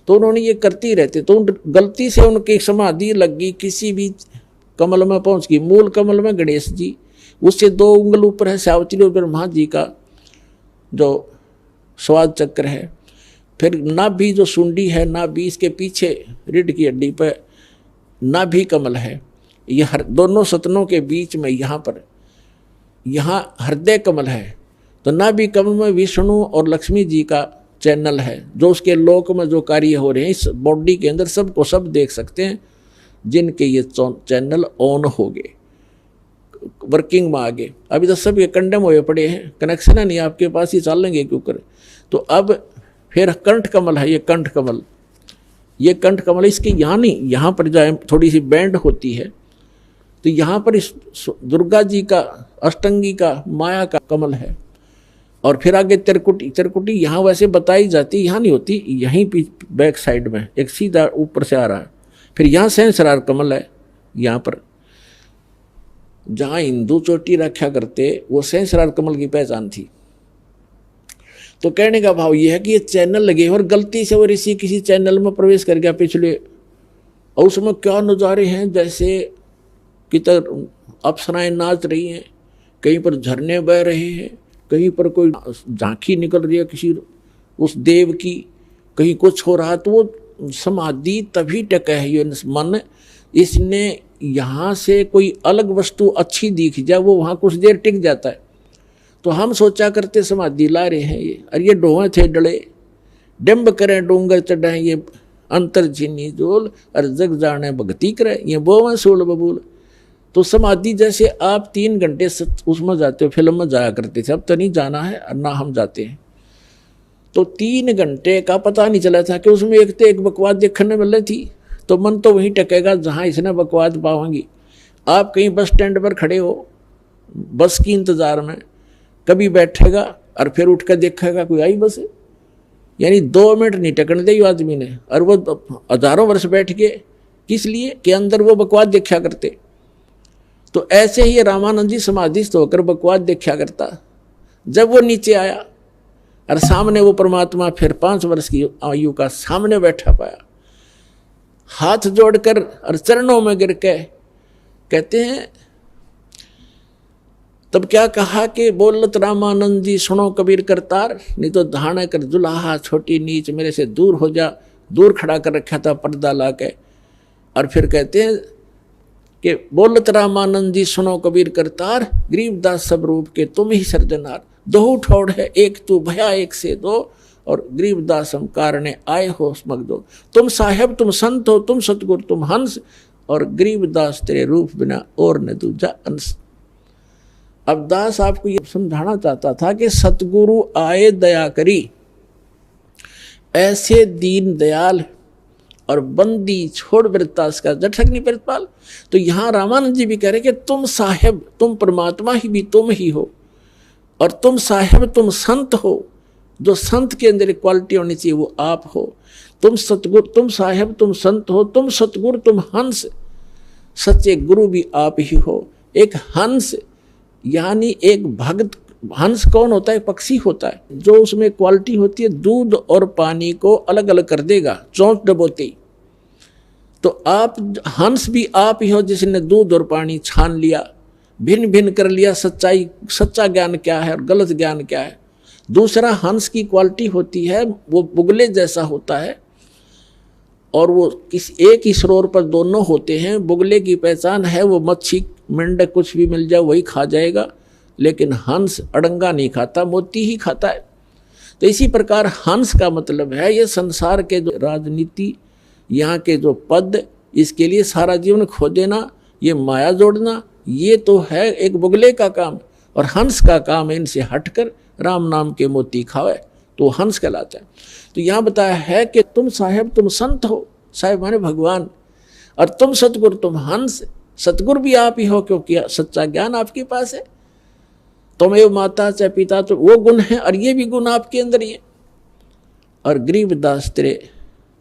Speaker 2: तो उन्होंने ये करती रहते, तो गलती से उनकी समाधि लग गई, किसी भी कमल में पहुंच गई। मूल कमल में गणेश जी, उससे 2 उंगल ऊपर है सावित्री ब्रह्मा जी का जो स्वाद चक्र है। फिर नाभि जो सुंडी है, नाभि इसके पीछे रीढ़ की हड्डी पर नाभि कमल है। यह दोनों सतनों के बीच में यहाँ हृदय कमल है। तो नाभि कमल में विष्णु और लक्ष्मी जी का चैनल है, जो उसके लोक में जो कार्य हो रहे हैं इस बॉडी के अंदर सबको सब देख सकते हैं, जिनके ये चैनल ऑन हो गए, वर्किंग में आ गए। अभी तो सब ये कंडेम हुए पड़े हैं, कनेक्शन है नहीं आपके पास, ही चलेंगे क्यों कर। तो अब फिर कंठ कमल है, ये कंठ कमल इसकी यहाँ नहीं, यहाँ पर जाए थोड़ी सी बैंड होती है, तो यहाँ पर इस दुर्गा जी का अष्टंगी का माया का कमल है। और फिर आगे त्रिकुटी यहाँ वैसे बताई जाती, यहाँ नहीं होती, यहीं बैक साइड में एक सीधा ऊपर से आ रहा है। फिर यहाँ सहस्रार कमल है यहाँ पर, जहां हिंदू चोटी रखा करते वो सहस्रार कमल की पहचान थी। तो कहने का भाव यह है कि ये चैनल लगे और गलती से वो ऋषि किसी चैनल में प्रवेश कर गया पिछले, और उसमें क्या नज़ारे हैं, जैसे किधर अप्सराएं नाच रही हैं, कहीं पर झरने बह रहे हैं, कहीं पर कोई झांकी निकल रही है किसी उस देव की, कहीं कुछ हो रहा। तो वो समाधि तभी टका है ये मन, इसने यहाँ से कोई अलग वस्तु अच्छी दिख जाए वो वहाँ कुछ देर टिक जाता है। तो हम सोचा करते समाधि ला रहे हैं ये, और ये डोहे थे डले, डिम्ब करें डूंगर चढ़ाएं ये अंतर झिनी जोल, और जग जाने भक्ति करें ये बोवें सोल बबूल। तो समाधि जैसे आप 3 घंटे उसमें जाते हो, फिल्म में जाया करते थे, अब तो नहीं जाना है और ना हम जाते हैं। तो 3 घंटे का पता नहीं चला था कि उसमें एक तो एक बकवास देखने मिल रही थी, तो मन तो वहीं टकेगा जहाँ इसने बकवास पाओगी। आप कहीं बस स्टैंड पर खड़े हो बस की इंतज़ार में, कभी बैठेगा और फिर उठ कर देखेगा कोई आई बस है, यानी 2 मिनट नहीं टकने दे आदमी ने, और वो हजारों वर्ष बैठ के किस लिए कि अंदर वो बकवास देखा करते। तो ऐसे ही रामानंद जी समाधिस्थ होकर बकवास देखा करता। जब वो नीचे आया और सामने वो परमात्मा फिर 5 वर्ष की आयु का सामने बैठा पाया, हाथ जोड़कर और चरणों में गिर के कहते हैं, तब क्या कहा कि बोलत रामानंद जी सुनो कबीर करतार, नहीं तो धाने कर जुलाहा छोटी नीच मेरे से दूर हो जा। दूर खड़ा कर रखा था पर्दा ला के, और फिर कहते हैं कि बोलत रामानंद जी सुनो कबीर करतार, गरीबदास सब रूप के तुम ही सर्जनार। दो ठोड़ है एक तू भया एक से दो, और गरीबदास हम कारणे आए हो समझ दो। तुम साहेब तुम संत हो, तुम सतगुरु तुम हंस, और गरीबदास तेरे रूप बिना और न दूजा अंश। अब दास आपको ये समझाना चाहता था कि सतगुरु आए दया करी, ऐसे दीन दयाल और बंदी छोड़ वृत्तास का जठक नहीं प्रतिपाल। तो यहाँ रामानंद जी भी कह रहे कि तुम साहेब तुम परमात्मा ही भी तुम ही हो, और तुम साहेब तुम संत हो, जो संत के अंदर क्वालिटी होनी चाहिए वो आप हो। तुम सतगुरु तुम साहेब तुम संत हो, तुम सतगुरु तुम हंस, सच्चे गुरु भी आप ही हो। एक हंस यानी एक भक्त, हंस कौन होता है? पक्षी होता है, जो उसमें क्वालिटी होती है दूध और पानी को अलग अलग कर देगा चोंच डबोती। तो आप हंस भी आप ही हो जिसने दूध और पानी छान लिया, भिन्न भिन्न कर लिया सच्चाई, सच्चा ज्ञान क्या है और गलत ज्ञान क्या है। दूसरा हंस की क्वालिटी होती है वो बुगले जैसा होता है, और वो एक ही सरोवर पर दोनों होते हैं। बुगले की पहचान है वो मच्छी मेंढक कुछ भी मिल जाए वही खा जाएगा, लेकिन हंस अड़ंगा नहीं खाता, मोती ही खाता है। तो इसी प्रकार हंस का मतलब है ये संसार के जो राजनीति, यहाँ के जो पद, इसके लिए सारा जीवन खो देना, ये माया जोड़ना, ये तो है एक बुगले का काम। और हंस का काम है इनसे हटकर राम नाम के मोती खावे, तो हंस कहलाता है। तो यहाँ बताया है कि तुम साहेब तुम संत हो, साहेब माने भगवान, और तुम सतगुरु तुम हंस, सतगुरु भी आप ही हो क्योंकि सच्चा ज्ञान आपके पास है। तुम एवं माता चाहे पिता, तो वो गुण है और ये भी गुण आपके अंदर ही है। और गरीबदास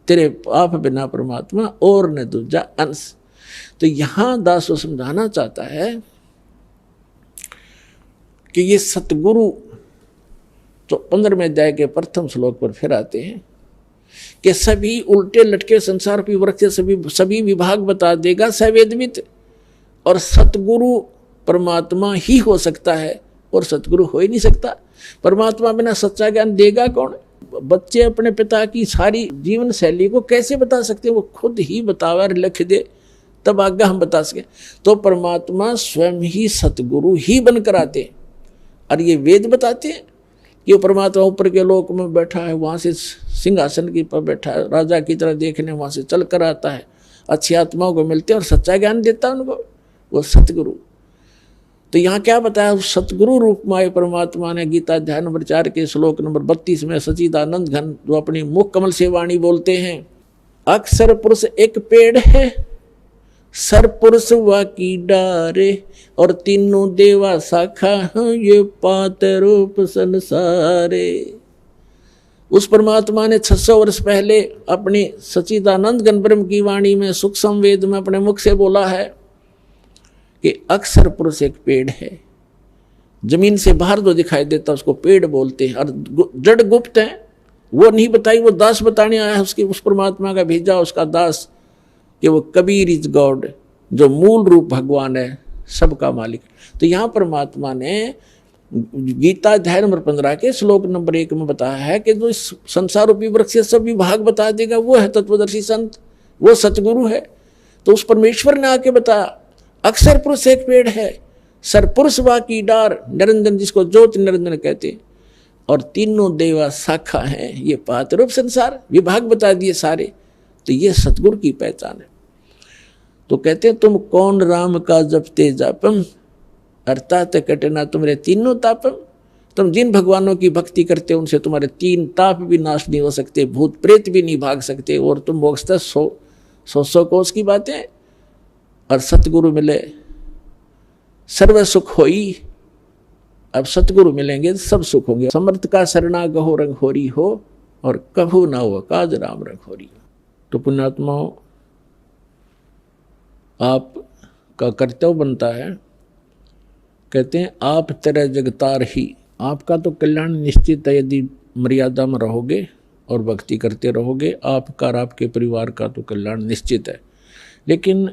Speaker 2: तेरे आप बिना परमात्मा और न दूजा अंश। तो यहाँ दास को समझाना चाहता है कि ये सतगुरु, तो 15वें अध्याय के प्रथम श्लोक पर फिर आते हैं कि सभी उल्टे लटके संसार की वृक्ष सभी विभाग बता देगा सवेदवित, और सतगुरु परमात्मा ही हो सकता है और सतगुरु हो ही नहीं सकता। परमात्मा बिना सच्चा ज्ञान देगा कौन? बच्चे अपने पिता की सारी जीवन शैली को कैसे बता सकते हैं? वो खुद ही बतावे लिख दे तब आगे हम बता सके। तो परमात्मा स्वयं ही सतगुरु ही बनकर आते, और ये वेद बताते हैं कि परमात्मा ऊपर के लोक में बैठा है, वहाँ से सिंहासन की पर बैठा है, राजा की तरह देखने वहाँ से चल कर आता है, अच्छी आत्माओं को मिलते हैं और सच्चा ज्ञान देता है उनको, वो सतगुरु। तो यहाँ क्या बताया? सतगुरु रूप में आए परमात्मा ने गीता अध्याय नंबर 4 के श्लोक नंबर 32 में सच्चिदानंद घन जो अपनी मुख कमल से वाणी बोलते हैं, अक्षर पुरुष एक पेड़ है, सर पुरुष वा की डारे, और तीनों देवा शाखा हैं ये पात रूप संसारे। उस परमात्मा ने 600 वर्ष पहले अपनी सच्चिदानंद घन ब्रह्म की वाणी में सुख संवेद में अपने मुख से बोला है कि अक्षर पुरुष एक पेड़ है, जमीन से बाहर जो दिखाई देता उसको पेड़ बोलते हैं, और जड़ गुप्त है वो नहीं बताई, वो दास बताने आया है उसके, उस परमात्मा का भेजा उसका दास कि वो कबीर इज गॉड, जो मूल रूप भगवान है, सबका मालिक। तो यहाँ परमात्मा ने गीता अध्याय नंबर 15 के श्लोक नंबर 1 में बताया है कि जो इस संसार रूपी वृक्ष से सब विभाग बता देगा वो है तत्वदर्शी संत, वो सतगुरु है। तो उस परमेश्वर ने आके बताया अक्षर पुरुष एक पेड़ है, सरपुरुष वा की डार, निरंजन जिसको ज्योति निरंजन कहते, और तीनों देवा शाखा हैं, ये पात रूप संसार, विभाग बता दिए सारे। तो ये सतगुरु की पहचान है। तो कहते हैं तुम कौन राम का जपते जापम, अर्थात कटना तुम्हारे तीनों तापम। तुम जिन भगवानों की भक्ति करते हो उनसे तुम्हारे 3 ताप भी नाश नहीं हो सकते, भूत प्रेत भी नहीं भाग सकते, और तुम मोक्षतः 100 कोस की बातें। और सतगुरु मिले सर्व सुख होई, अब सतगुरु मिलेंगे सब सुख होंगे। समर्थ का शरणा गहो रंग होरी हो, और कभू ना हो काज राम रंग होरी हो। तो पुण्यात्माओं, आपका कर्तव्य बनता है, कहते हैं आप तेरे जगतार ही, आपका तो कल्याण निश्चित है यदि मर्यादा में रहोगे और भक्ति करते रहोगे, आपका और आपके परिवार का तो कल्याण निश्चित है। लेकिन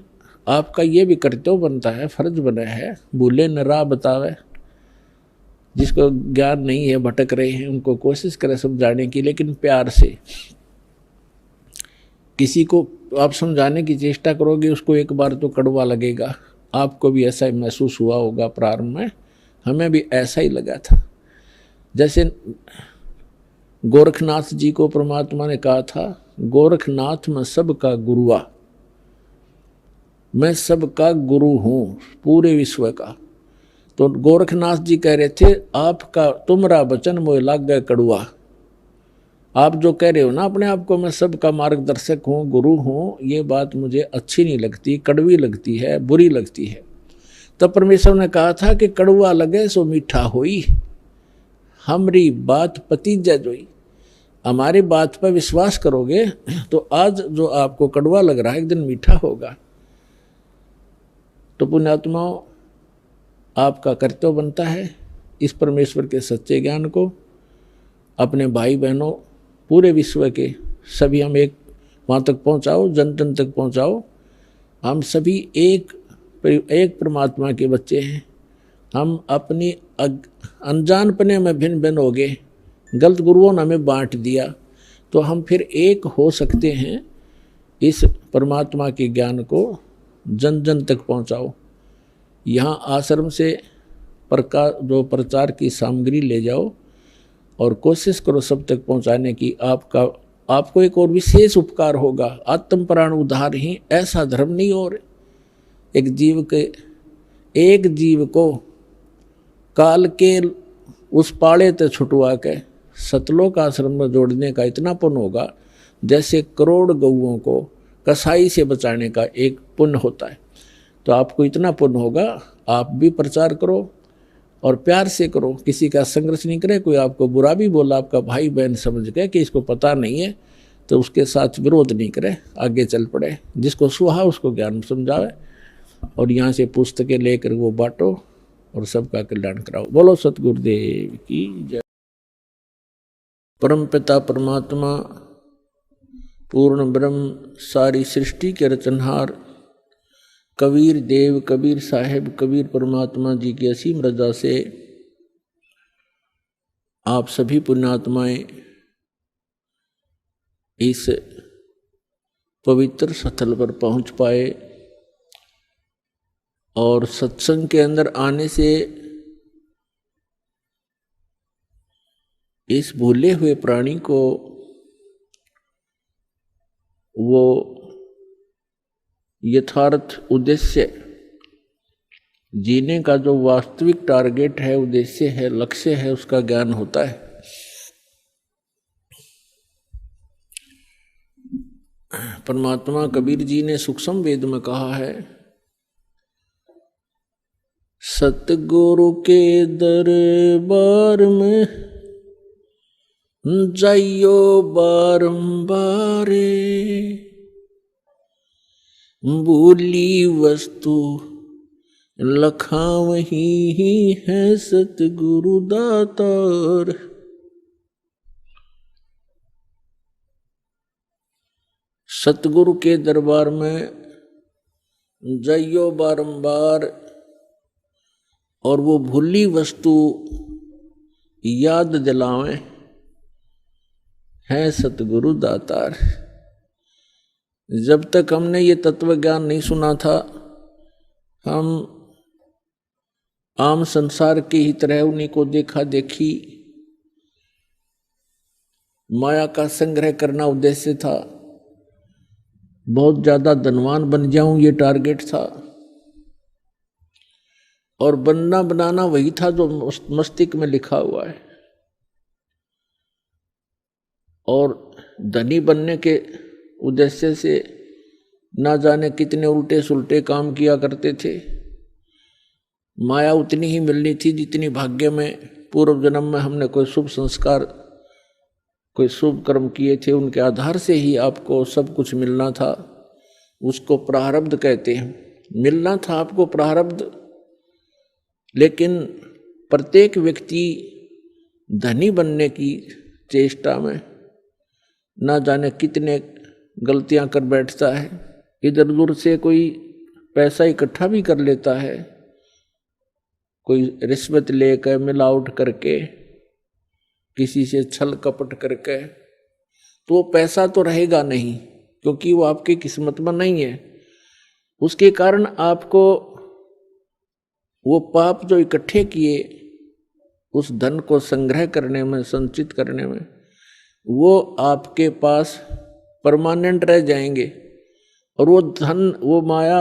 Speaker 2: आपका ये भी कर्तव्य बनता है, फर्ज बना है, भूले न राह बतावे, जिसको ज्ञान नहीं है, भटक रहे हैं, उनको कोशिश करें समझाने की, लेकिन प्यार से। किसी को आप समझाने की चेष्टा करोगे उसको एक बार तो कड़वा लगेगा। आपको भी ऐसा ही महसूस हुआ होगा प्रारंभ में, हमें भी ऐसा ही लगा था। जैसे गोरखनाथ जी को परमात्मा ने कहा था, गोरखनाथ मैं सबका गुरुआ, मैं सबका गुरु हूँ पूरे विश्व का। तो गोरखनाथ जी कह रहे थे आपका तुम्हारा वचन मोह लाग गए कड़ुआ। आप जो कह रहे हो ना अपने आप को मैं सबका मार्गदर्शक हूँ, गुरु हूँ, ये बात मुझे अच्छी नहीं लगती, कड़वी लगती है, बुरी लगती है। तब परमेश्वर ने कहा था कि कड़वा लगे सो मीठा होई, हमारी बात पतीजा जोई। हमारी बात पर विश्वास करोगे तो आज जो आपको कड़वा लग रहा है एक दिन मीठा होगा। तो पुण्यात्माओं, आपका कर्तव्य बनता है इस परमेश्वर के सच्चे ज्ञान को अपने भाई बहनों पूरे विश्व के सभी हम एक वहाँ तक पहुँचाओ, जन जन तक पहुँचाओ। हम सभी एक परमात्मा के बच्चे हैं। हम अपनी अनजानपने में भिन्न भिन्न हो गए, गलत गुरुओं ने हमें बांट दिया, तो हम फिर एक हो सकते हैं। इस परमात्मा के ज्ञान को जन जन तक पहुँचाओ। यहाँ आश्रम से जो प्रचार की सामग्री ले जाओ और कोशिश करो सब तक पहुँचाने की। आपको एक और विशेष उपकार होगा, आत्म प्राण उद्धार ही, ऐसा धर्म नहीं और एक जीव को काल के उस पाड़े ते छुटवा के सतलोक आश्रम में जोड़ने का इतना पुण्य होगा जैसे करोड़ गऊओं को कसाई से बचाने का एक पुण्य होता है। तो आपको इतना पुण्य होगा, आप भी प्रचार करो और प्यार से करो, किसी का संघर्ष नहीं करे। कोई आपको बुरा भी बोला, आपका भाई बहन समझ के कि इसको पता नहीं है, तो उसके साथ विरोध नहीं करे, आगे चल पड़े। जिसको सुहा उसको ज्ञान समझावे और यहाँ से पुस्तकें लेकर वो बांटो और सबका कल्याण कराओ। बोलो सतगुरुदेव की जय। परम पिता परमात्मा पूर्ण ब्रह्म सारी सृष्टि के रचनहार कबीर देव कबीर साहेब कबीर परमात्मा जी की असीम रजा से आप सभी पुण्यात्माएं इस पवित्र स्थल पर पहुंच पाए और सत्संग के अंदर आने से इस भूले हुए प्राणी को वो यथार्थ उद्देश्य, जीने का जो वास्तविक टारगेट है, उद्देश्य है, लक्ष्य है, उसका ज्ञान होता है। परमात्मा कबीर जी ने सूक्ष्म वेद में कहा है, सतगुरु के दरबार में जाइयो बारंबारे, भूली वस्तु लखावही ही है सतगुरु दातार। सतगुरु के दरबार में जाइयो बारंबार और वो भूली वस्तु याद दिलावें, है सतगुरु दातार। जब तक हमने ये तत्व ज्ञान नहीं सुना था, हम आम संसार की ही तरह उन्हीं को देखा देखी, माया का संग्रह करना उद्देश्य था, बहुत ज्यादा धनवान बन जाऊं ये टारगेट था, और बनना बनाना वही था जो मस्तिष्क में लिखा हुआ है। और धनी बनने के उद्देश्य से ना जाने कितने उल्टे सुलटे काम किया करते थे। माया उतनी ही मिलनी थी जितनी भाग्य में पूर्व जन्म में हमने कोई शुभ संस्कार, कोई शुभ कर्म किए थे, उनके आधार से ही आपको सब कुछ मिलना था। उसको प्रारब्ध कहते हैं। मिलना था आपको प्रारब्ध, लेकिन प्रत्येक व्यक्ति धनी बनने की चेष्टा में ना जाने कितने गलतियां कर बैठता है। इधर उधर से कोई पैसा इकट्ठा भी कर लेता है, कोई रिश्वत लेकर, मिलावट करके, किसी से छल कपट करके, तो वो पैसा तो रहेगा नहीं, क्योंकि वो आपकी किस्मत में नहीं है। उसके कारण आपको वो पाप जो इकट्ठे किए उस धन को संग्रह करने में, संचित करने में, वो आपके पास परमानेंट रह जाएंगे और वो धन, वो माया,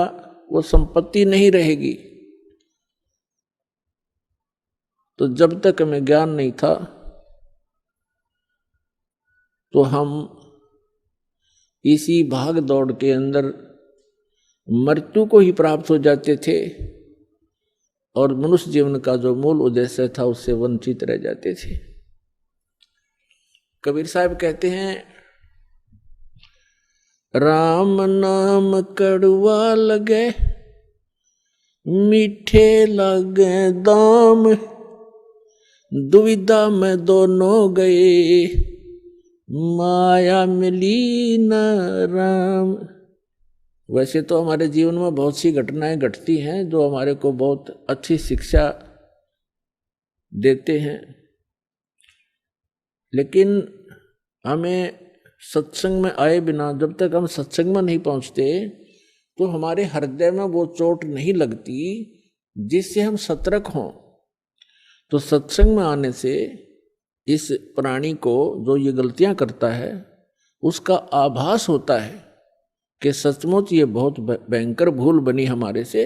Speaker 2: वो संपत्ति नहीं रहेगी। तो जब तक हमें ज्ञान नहीं था तो हम इसी भाग दौड़ के अंदर मृत्यु को ही प्राप्त हो जाते थे और मनुष्य जीवन का जो मूल उद्देश्य था उससे वंचित रह जाते थे। कबीर साहब कहते हैं, राम नाम कड़वा लगे मीठे लगे दाम, दुविधा में दोनों गए माया मिली न राम। वैसे तो हमारे जीवन में बहुत सी घटनाएं घटती हैं जो हमारे को बहुत अच्छी शिक्षा देते हैं, लेकिन हमें सत्संग में आए बिना, जब तक हम सत्संग में नहीं पहुंचते तो हमारे हृदय में वो चोट नहीं लगती जिससे हम सतर्क हों। तो सत्संग में आने से इस प्राणी को जो ये गलतियां करता है उसका आभास होता है कि सचमुच ये बहुत भयंकर भूल बनी हमारे से,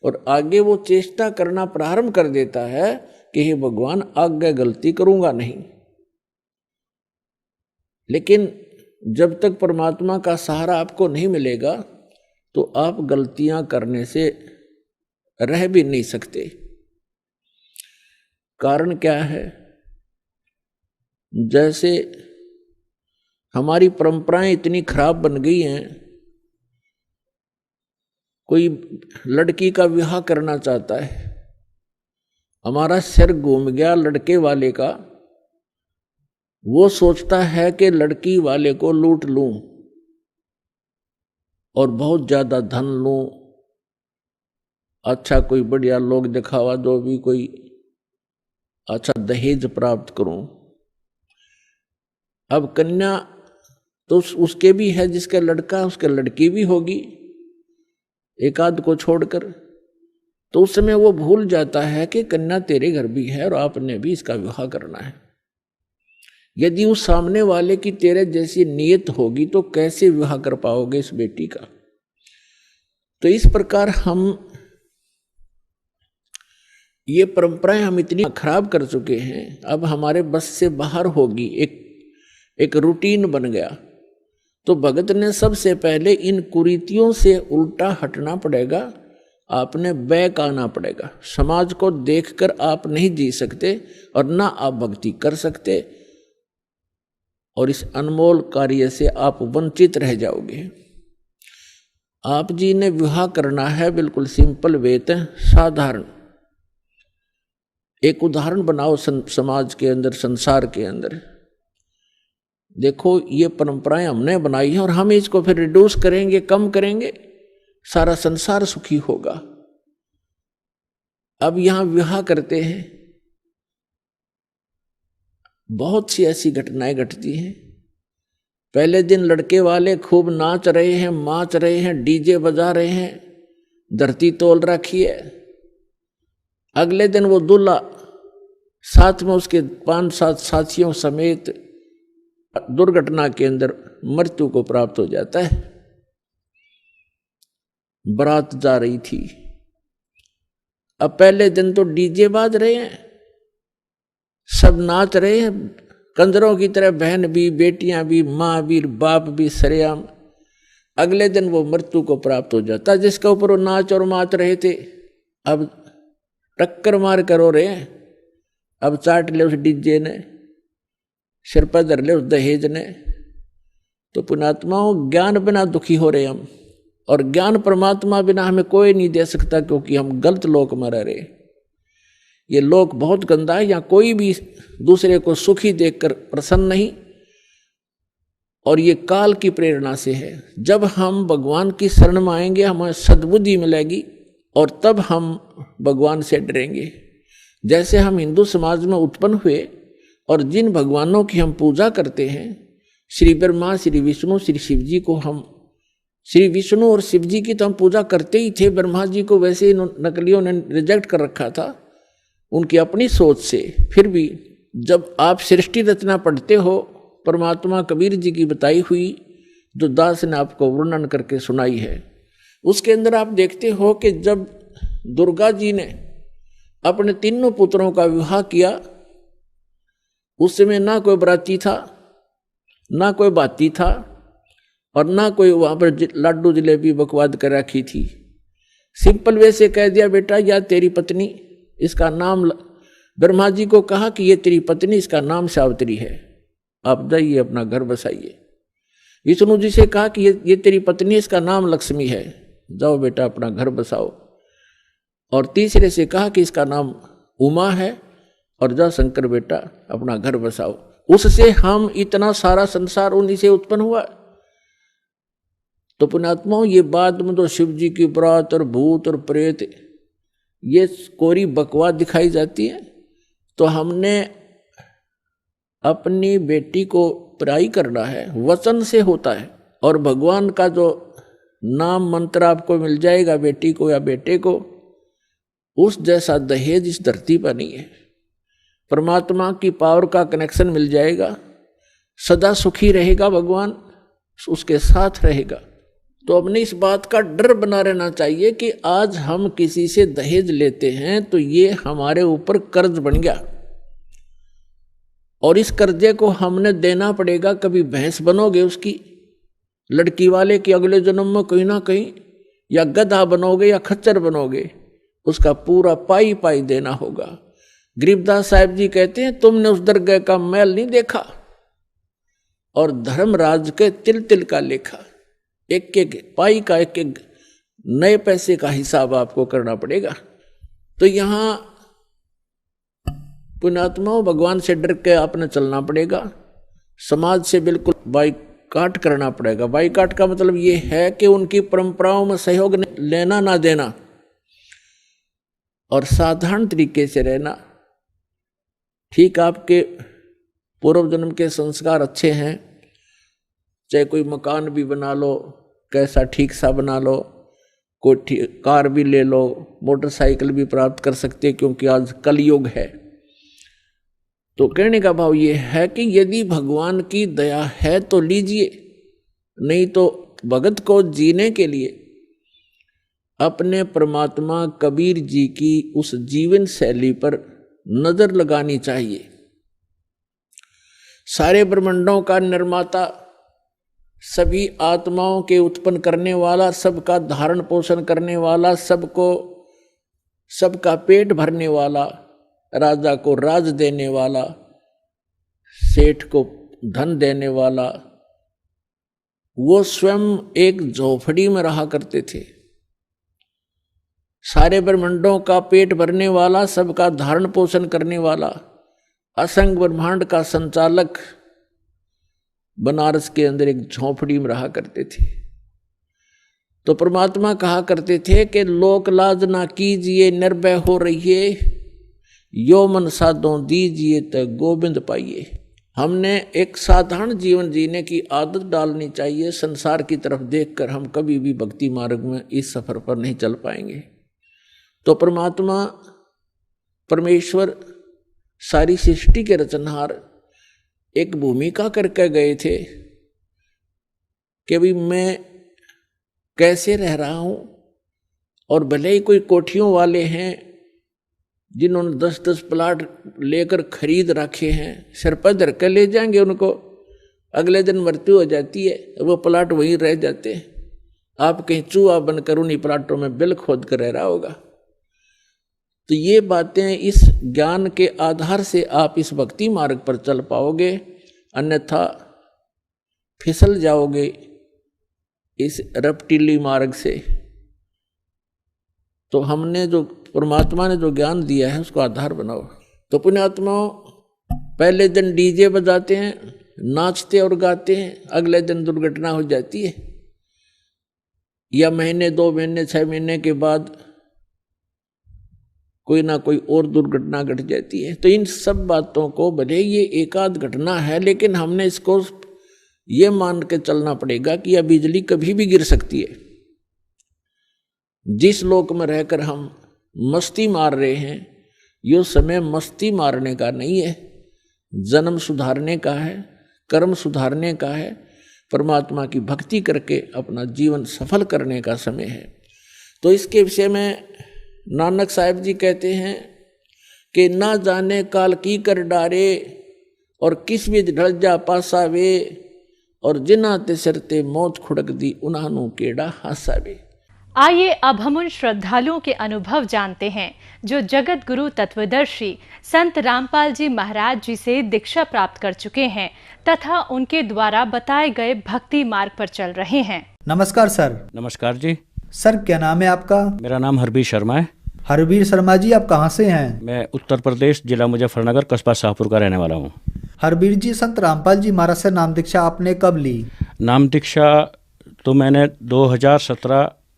Speaker 2: और आगे वो चेष्टा करना प्रारंभ कर देता है कि हे भगवान, आगे गलती करूंगा नहीं। लेकिन जब तक परमात्मा का सहारा आपको नहीं मिलेगा तो आप गलतियां करने से रह भी नहीं सकते। कारण क्या है? जैसे हमारी परंपराएं इतनी खराब बन गई हैं, कोई लड़की का विवाह करना चाहता है, हमारा सिर घूम गया लड़के वाले का, वो सोचता है कि लड़की वाले को लूट लूं और बहुत ज्यादा धन लूं, अच्छा कोई बढ़िया लोग दिखावा, जो भी कोई अच्छा दहेज प्राप्त करूं। अब कन्या तो उसके भी है, जिसका लड़का उसके लड़की भी होगी, एक आध को छोड़कर। तो उस समय वो भूल जाता है कि कन्या तेरे घर भी है और आपने भी इसका विवाह करना है। यदि उस सामने वाले की तेरे जैसी नीयत होगी तो कैसे विवाह कर पाओगे इस बेटी का? तो इस प्रकार हम ये परंपराएं हम इतनी खराब कर चुके हैं, अब हमारे बस से बाहर होगी, एक रूटीन बन गया। तो भगत ने सबसे पहले इन कुरीतियों से उल्टा हटना पड़ेगा, आपने बैक आना पड़ेगा। समाज को देखकर आप नहीं जी सकते और ना आप भक्ति कर सकते, और इस अनमोल कार्य से आप वंचित रह जाओगे। आप जी ने विवाह करना है बिल्कुल सिंपल वेत साधारण। एक उदाहरण बनाओ समाज के अंदर, संसार के अंदर। देखो ये परंपराएं हमने बनाई हैं और हम इसको फिर रिड्यूस करेंगे, कम करेंगे, सारा संसार सुखी होगा। अब यहां विवाह करते हैं, बहुत सी ऐसी घटनाएं घटती हैं। पहले दिन लड़के वाले खूब नाच रहे हैं, माच रहे हैं, डीजे बजा रहे हैं, धरती तोल रखी है। अगले दिन वो दूल्हा साथ में उसके 5-7 साथियों समेत दुर्घटना के अंदर मृत्यु को प्राप्त हो जाता है। बारात जा रही थी, अब पहले दिन तो डीजे बाज रहे हैं, सब नाच रहे हैं कंजरों की तरह, बहन भी, बेटियां भी, माँ भी, बाप भी सरेआम। अगले दिन वो मृत्यु को प्राप्त हो जाता, जिसके ऊपर वो नाच और माच रहे थे अब टक्कर मार कर रो रहे हैं। अब चाट ले उस डीजे ने, सिर पर धर ले उस दहेज ने। तो पुण्यात्माओं, ज्ञान बिना दुखी हो रहे हम, और ज्ञान परमात्मा बिना हमें कोई नहीं दे सकता, क्योंकि हम गलत लोक में रह रहे। ये लोक बहुत गंदा है, यहाँ कोई भी दूसरे को सुखी देखकर प्रसन्न नहीं, और ये काल की प्रेरणा से है। जब हम भगवान की शरण में आएंगे हमें सद्बुद्धि मिलेगी, और तब हम भगवान से डरेंगे। जैसे हम हिंदू समाज में उत्पन्न हुए और जिन भगवानों की हम पूजा करते हैं, श्री ब्रह्मा, श्री विष्णु, श्री शिव जी को हम, श्री विष्णु और शिव जी की तो हम पूजा करते ही थे। ब्रह्मा जी को वैसे ही नकलियों ने रिजेक्ट कर रखा था उनकी अपनी सोच से। फिर भी जब आप सृष्टि रचना पढ़ते हो, परमात्मा कबीर जी की बताई हुई जो दास ने आपको वर्णन करके सुनाई है, उसके अंदर आप देखते हो कि जब दुर्गा जी ने अपने तीनों पुत्रों का विवाह किया, उस समय ना कोई बराती था, ना कोई बाती था, और ना कोई वहां पर लाडू जलेबी बकवाद कर रखी थी। सिंपल वे से कह दिया, बेटा या तेरी पत्नी, इसका नाम, ब्रह्मा जी को कहा कि ये तेरी पत्नी, इसका नाम सावित्री है, आप जाइए अपना घर बसाइए। विष्णु जी से कहा कि ये तेरी पत्नी, इसका नाम लक्ष्मी है, जाओ बेटा अपना घर बसाओ। और तीसरे से कहा कि इसका नाम उमा है, और जा शंकर बेटा अपना घर बसाओ। उससे हम इतना सारा संसार उन्हीं से उत्पन्न हुआ। तो पुण्यात्माओं, ये बाद में तो शिव जी की बरात और भूत और प्रेत, ये कोरी बकवास दिखाई जाती है। तो हमने अपनी बेटी को पराई करना है, वचन से होता है, और भगवान का जो नाम मंत्र आपको मिल जाएगा बेटी को या बेटे को, उस जैसा दहेज इस धरती पर नहीं है। परमात्मा की पावर का कनेक्शन मिल जाएगा, सदा सुखी रहेगा, भगवान उसके साथ रहेगा। तो अपने इस बात का डर बना रहना चाहिए कि आज हम किसी से दहेज लेते हैं तो ये हमारे ऊपर कर्ज बन गया, और इस कर्जे को हमने देना पड़ेगा। कभी भैंस बनोगे उसकी, लड़की वाले की अगले जन्म में कहीं ना कहीं, या गधा बनोगे या खच्चर बनोगे, उसका पूरा पाई पाई देना होगा। गरीबदास साहब जी कहते हैं, तुमने उस दरगाह का मैल नहीं देखा, और धर्मराज के तिल तिल का लेखा, एक एक पाई का, एक एक नए पैसे का हिसाब आपको करना पड़ेगा। तो यहां पुण्यात्माओं, भगवान से डर के आपने चलना पड़ेगा, समाज से बिल्कुल बाइकाट करना पड़ेगा। बाइकाट का मतलब ये है कि उनकी परंपराओं में सहयोग लेना ना देना, और साधारण तरीके से रहना। ठीक आपके पूर्व जन्म के संस्कार अच्छे हैं, चाहे कोई मकान भी बना लो, कैसा ठीक सा बना लो, कोई कार भी ले लो, मोटरसाइकिल भी प्राप्त कर सकते, क्योंकि आज कलयुग है। तो कहने का भाव ये है कि यदि भगवान की दया है तो लीजिए, नहीं तो भगत को जीने के लिए अपने परमात्मा कबीर जी की उस जीवन शैली पर नजर लगानी चाहिए। सारे ब्रह्मांडों का निर्माता, सभी आत्माओं के उत्पन्न करने वाला, सबका धारण पोषण करने वाला, सबका पेट भरने वाला, राजा को राज देने वाला, सेठ को धन देने वाला, वो स्वयं एक झोपड़ी में रहा करते थे। सारे ब्रह्मांडों का पेट भरने वाला, सबका धारण पोषण करने वाला, असंग ब्रह्मांड का संचालक बनारस के अंदर एक झोपड़ी में रहा करते थे। तो परमात्मा कहा करते थे कि लोक लाज ना कीजिए, निर्भय हो रहिए, यो मन साधो दीजिए तो गोविंद पाइए। हमने एक साधारण जीवन जीने की आदत डालनी चाहिए। संसार की तरफ देखकर हम कभी भी भक्ति मार्ग में इस सफर पर नहीं चल पाएंगे। तो परमात्मा परमेश्वर सारी सृष्टि के रचनहार एक भूमिका करके गए थे कि भाई मैं कैसे रह रहा हूं। और भले ही कोई कोठियों वाले हैं जिन्होंने 10-10 प्लाट लेकर खरीद रखे हैं, सिर पर धर कर ले जाएंगे उनको, अगले दिन मृत्यु हो जाती है, वो प्लाट वहीं रह जाते हैं। आप कहीं चूहा बनकर उन्हीं प्लाटों में बिल खोद कर रह रहा होगा। तो ये बातें इस ज्ञान के आधार से आप इस भक्ति मार्ग पर चल पाओगे, अन्यथा फिसल जाओगे इस रपटीली मार्ग से। तो हमने जो परमात्मा ने जो ज्ञान दिया है उसको आधार बनाओ। तो पुण्यात्माओं, पहले दिन डीजे बजाते हैं, नाचते और गाते हैं, अगले दिन दुर्घटना हो जाती है, या महीने 2 महीने 6 महीने के बाद कोई ना कोई और दुर्घटना घट जाती है। तो इन सब बातों को, भले ये एकाध घटना है, लेकिन हमने इसको ये मान के चलना पड़ेगा कि यह बिजली कभी भी गिर सकती है। जिस लोक में रहकर हम मस्ती मार रहे हैं, ये समय मस्ती मारने का नहीं है, जन्म सुधारने का है, कर्म सुधारने का है, परमात्मा की भक्ति करके अपना जीवन सफल करने का समय है। तो इसके विषय में नानक साहिब जी कहते हैं कि ना जाने काल की कर डारे, और किस भी ढल जा पासावे, और जिन्ना ते सिरते मौत खुड़क दी उन्हानू केड़ा हासावे।
Speaker 3: आइए अब हम उन श्रद्धालुओं के अनुभव जानते हैं जो जगत गुरु तत्वदर्शी संत रामपाल जी महाराज जी से दीक्षा प्राप्त कर चुके हैं तथा उनके द्वारा बताए गए भक्ति मार्ग पर चल रहे हैं।
Speaker 4: नमस्कार सर।
Speaker 5: नमस्कार जी।
Speaker 4: सर क्या नाम है आपका?
Speaker 5: मेरा नाम हरबीर शर्मा है।
Speaker 4: हरबीर शर्मा जी, आप कहाँ से हैं?
Speaker 5: मैं उत्तर प्रदेश, जिला मुजफ्फरनगर, कस्बा शाहपुर का रहने वाला हूँ।
Speaker 4: हरबीर जी, संत रामपाल जी महाराज से नाम दीक्षा आपने कब ली?
Speaker 5: नाम दीक्षा तो मैंने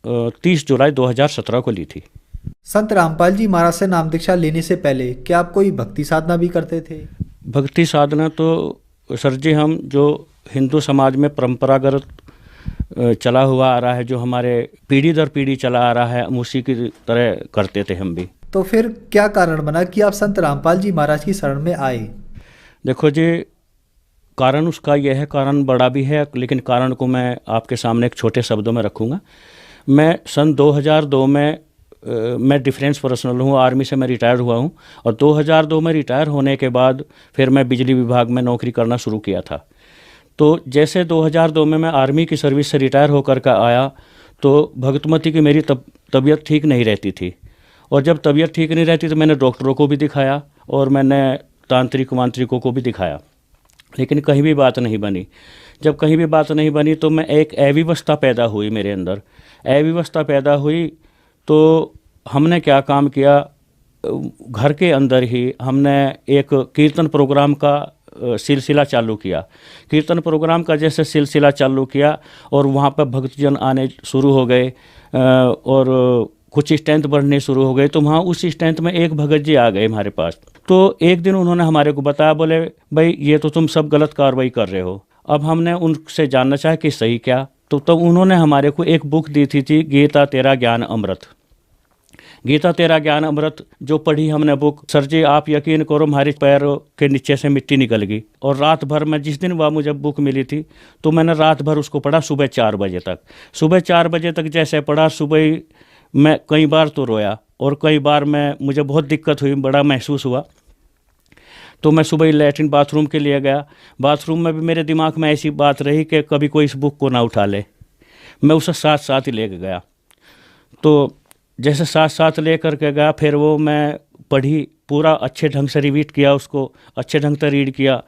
Speaker 5: 30 जुलाई 2017 को ली थी।
Speaker 4: संत रामपाल जी महाराज से नाम दीक्षा लेने से पहले क्या आप कोई भक्ति साधना भी करते थे?
Speaker 5: भक्ति साधना तो सर जी, हम जो हिंदू समाज में परंपरागत चला हुआ आ रहा है, जो हमारे पीढ़ी दर पीढ़ी चला आ रहा है, हम उसी की तरह करते थे हम भी।
Speaker 4: तो फिर क्या कारण बना कि आप संत रामपाल जी महाराज की शरण में आए?
Speaker 5: देखो जी, कारण उसका यह है, कारण बड़ा भी है, लेकिन कारण को मैं आपके सामने एक छोटे शब्दों में रखूँगा। मैं सन 2002 में मैं डिफेंस पर्सनल हूँ, आर्मी से मैं रिटायर हुआ हूँ, और 2002 में रिटायर होने के बाद फिर मैं बिजली विभाग में नौकरी करना शुरू किया था। तो जैसे 2002 में मैं आर्मी की सर्विस से रिटायर होकर के आया, तो भगतमती की मेरी तबीयत ठीक नहीं रहती थी, और जब तबीयत ठीक नहीं रहती तो मैंने डॉक्टरों को भी दिखाया और मैंने तांत्रिक वांत्रिकों को भी दिखाया, लेकिन कहीं भी बात नहीं बनी। जब कहीं भी बात नहीं बनी तो मैं एक अव्यवस्था पैदा हुई मेरे अंदर। अव्यवस्था पैदा हुई तो हमने क्या काम किया, घर के अंदर ही हमने एक कीर्तन प्रोग्राम का सिलसिला चालू किया। कीर्तन प्रोग्राम का जैसे सिलसिला चालू किया और वहाँ पर भक्तजन आने शुरू हो गए और कुछ स्ट्रेंथ बढ़ने शुरू हो गए, तो वहाँ उस स्ट्रेंथ में एक भगत जी आ गए हमारे पास। तो एक दिन उन्होंने हमारे को बताया, बोले भाई ये तो तुम सब गलत कार्रवाई कर रहे हो। अब हमने उनसे जानना चाहा कि सही क्या, तो तब उन्होंने हमारे को एक बुक दी थी गीता तेरा ज्ञान अमृत। गीता तेरा ज्ञान अमृत जो पढ़ी हमने बुक, सर जी आप यकीन करो हमारे पैरों के नीचे से मिट्टी निकल गई। और रात भर में, जिस दिन वह मुझे बुक मिली थी, तो मैंने रात भर उसको पढ़ा, सुबह 4 बजे तक। सुबह 4 बजे तक जैसे पढ़ा, सुबह मैं कई बार तो रोया और कई बार मुझे बहुत दिक्कत हुई, बड़ा महसूस हुआ। तो मैं सुबह लैट्रिन बाथरूम के लिए गया। बाथरूम में भी मेरे दिमाग में ऐसी बात रही कि कभी कोई इस बुक को ना उठा ले। मैं उसे साथ साथ ही लेके गया। तो जैसे साथ साथ ले करके गया, फिर वो मैं पढ़ी, पूरा अच्छे ढंग से रिवीट किया, उसको अच्छे ढंग से रीड किया।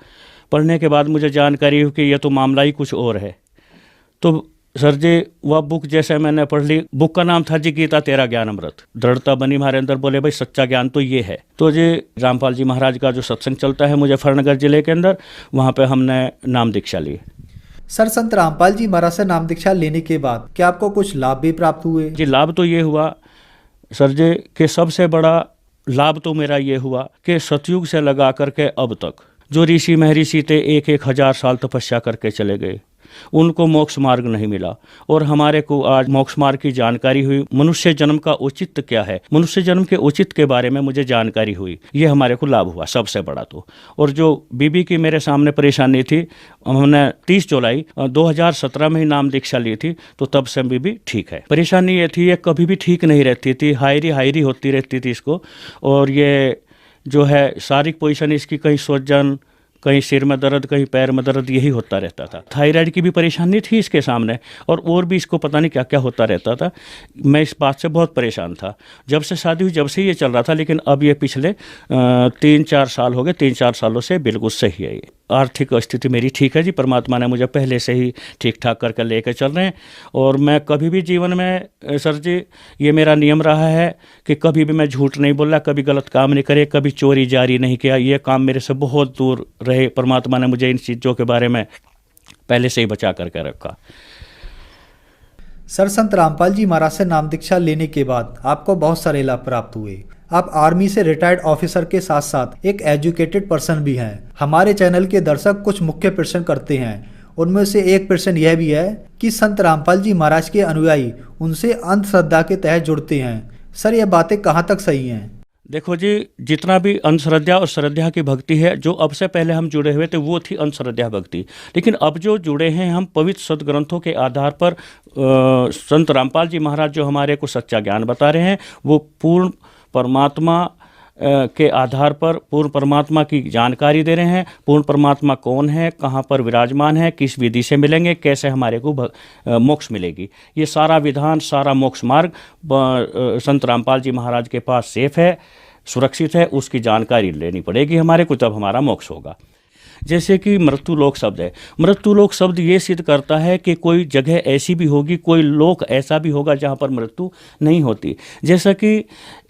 Speaker 5: पढ़ने के बाद मुझे जानकारी हुई कि यह तो मामला ही कुछ और है। तो सर जी वह बुक जैसे मैंने पढ़ ली, बुक का नाम था जी गीता तेरा ज्ञान अमृत। दृढ़ता बनी हमारे अंदर, बोले भाई सच्चा ज्ञान तो ये है। तो जी रामपाल जी महाराज का जो सत्संग चलता है मुजफ्फरनगर जिले के अंदर, वहाँ पे हमने नाम दीक्षा ली।
Speaker 4: सर, संत रामपाल जी महाराज से नाम दीक्षा लेने के बाद क्या आपको कुछ लाभ भी प्राप्त हुए?
Speaker 5: जी लाभ तो ये हुआ सर जी कि सबसे बड़ा लाभ तो मेरा ये हुआ कि सतयुग से लगा करके अब तक जो ऋषि महर्षि थे 1,000 साल तपस्या करके चले गए, उनको मोक्ष मार्ग नहीं मिला और हमारे को आज मोक्ष मार्ग की जानकारी हुई। मनुष्य जन्म का औचित्य क्या है, मनुष्य जन्म के औचित्य के बारे में मुझे जानकारी हुई, ये हमारे को लाभ हुआ सबसे बड़ा तो। और जो बीबी की मेरे सामने परेशानी थी, हमने 30 जुलाई 2017 में ही नाम दीक्षा ली थी, तो तब से बीबी ठीक है। परेशानी ये थी, ये कभी भी ठीक नहीं रहती थी, हायरी होती रहती थी इसको, और ये जो है शारीरिक पोजीशन इसकी कहीं सोजन, कहीं सिर में दर्द, कहीं पैर में दर्द, यही होता रहता था। थायराइड की भी परेशानी थी इसके सामने, और भी इसको पता नहीं क्या क्या होता रहता था। मैं इस बात से बहुत परेशान था। जब से शादी हुई जब से ये चल रहा था, लेकिन अब ये पिछले 3-4 साल हो गए, 3-4 सालों से बिल्कुल सही है। ये आर्थिक स्थिति मेरी ठीक है जी, परमात्मा ने मुझे पहले से ही ठीक ठाक करके लेकर चल रहे हैं। और मैं कभी भी जीवन में सर जी ये मेरा नियम रहा है कि कभी भी मैं झूठ नहीं बोला, कभी गलत काम नहीं करे, कभी चोरी जारी नहीं किया। ये काम मेरे से बहुत दूर रहे। परमात्मा ने मुझे इन चीज़ों के बारे में पहले से ही बचा करके रखा।
Speaker 4: सर, संत रामपाल जी महाराज से नाम दीक्षा लेने के बाद आपको बहुत सारे लाभ प्राप्त हुए। आप आर्मी से रिटायर्ड ऑफिसर के साथ साथ एक एजुकेटेड पर्सन भी हैं। हमारे चैनल के दर्शक कुछ मुख्य प्रश्न करते हैं, उनमें से एक प्रश्न यह भी है कि संत रामपाल जी महाराज के अनुयायी उनसे अंधश्रद्धा के तहत जुड़ते हैं। सर, यह बातें कहाँ तक सही हैं?
Speaker 5: देखो जी, जितना भी अंधश्रद्धा और श्रद्धा की भक्ति है, जो अब से पहले हम जुड़े हुए थे वो थी अंधश्रद्धा भक्ति, लेकिन अब जो जुड़े हैं हम पवित्र सदग्रंथों के आधार पर, संत रामपाल जी महाराज जो हमारे को सच्चा ज्ञान बता रहे हैं, वो पूर्ण परमात्मा के आधार पर पूर्ण परमात्मा की जानकारी दे रहे हैं। पूर्ण परमात्मा कौन है, कहाँ पर विराजमान है, किस विधि से मिलेंगे, कैसे हमारे को मोक्ष मिलेगी, ये सारा विधान, सारा मोक्ष मार्ग संत रामपाल जी महाराज के पास सेफ है, सुरक्षित है। उसकी जानकारी लेनी पड़ेगी हमारे को, तब हमारा मोक्ष होगा। जैसे कि मृत्युलोक शब्द है, मृत्युलोक शब्द ये सिद्ध करता है कि कोई जगह ऐसी भी होगी, कोई लोक ऐसा भी होगा जहाँ पर मृत्यु नहीं होती। जैसा कि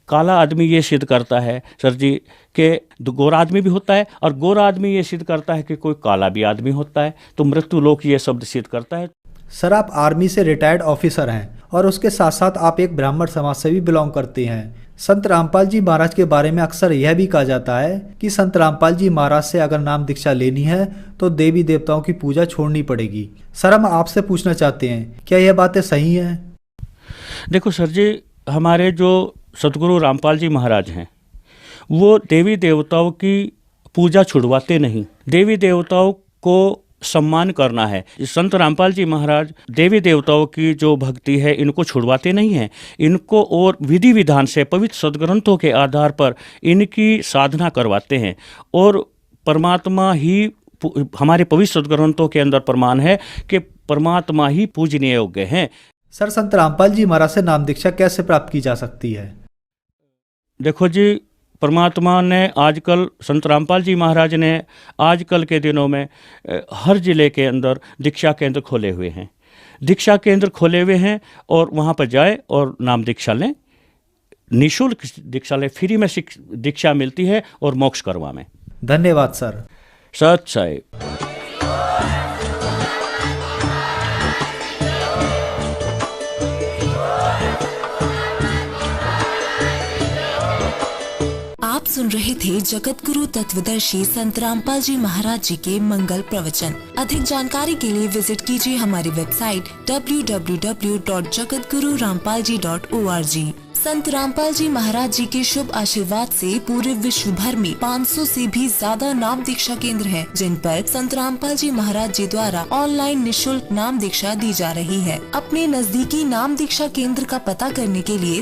Speaker 5: काला आदमी ये सिद्ध करता है सर जी कि गोरा आदमी भी होता है, और गोरा आदमी ये सिद्ध करता है कि कोई काला भी आदमी होता है। तो मृत्युलोक ये शब्द सिद्ध करता है।
Speaker 4: सर, आप आर्मी से रिटायर्ड ऑफिसर हैं और उसके साथ साथ आप एक ब्राह्मण समाज से भी बिलोंग करते हैं। संत रामपाल जी महाराज के बारे में अक्सर यह भी कहा जाता है कि संत रामपाल जी महाराज से अगर नाम दीक्षा लेनी है तो देवी देवताओं की पूजा छोड़नी पड़ेगी। सर, हम आपसे पूछना चाहते हैं, क्या यह बातें सही हैं?
Speaker 5: देखो सर जी, हमारे जो सतगुरु रामपाल जी महाराज हैं, वो देवी देवताओं की पूजा छुड़वाते नहीं। देवी देवताओं को सम्मान करना है। संत रामपाल जी महाराज देवी देवताओं की जो भक्ति है इनको छुड़वाते नहीं हैं, इनको और विधि विधान से पवित्र सदग्रंथों के आधार पर इनकी साधना करवाते हैं। और परमात्मा ही, हमारे पवित्र सदग्रंथों के अंदर प्रमाण है कि परमात्मा ही पूजनीय योग्य हैं।
Speaker 4: सर, संत रामपाल जी महाराज से नाम दीक्षा कैसे प्राप्त की जा सकती है?
Speaker 5: देखो जी, परमात्मा ने आजकल, संत रामपाल जी महाराज ने आजकल के दिनों में हर जिले के अंदर दीक्षा केंद्र खोले हुए हैं। दीक्षा केंद्र खोले हुए हैं और वहाँ पर जाए और नाम दीक्षा लें। निःशुल्क दीक्षा लें, फ्री में दीक्षा मिलती है और मोक्ष करवा में।
Speaker 4: धन्यवाद सर।
Speaker 5: सत साहिब।
Speaker 6: आप सुन रहे थे जगत गुरु तत्वदर्शी संत रामपाल जी महाराज जी के मंगल प्रवचन। अधिक जानकारी के लिए विजिट कीजिए हमारी वेबसाइट www.jagatgururampalji.org। संत रामपाल जी महाराज जी के शुभ आशीर्वाद से पूरे विश्व भर में 500 से भी ज्यादा नाम दीक्षा केंद्र हैं, जिन पर संत रामपाल जी महाराज जी द्वारा ऑनलाइन निःशुल्क नाम दीक्षा दी जा रही है। अपने नजदीकी नाम दीक्षा केंद्र का पता करने के लिए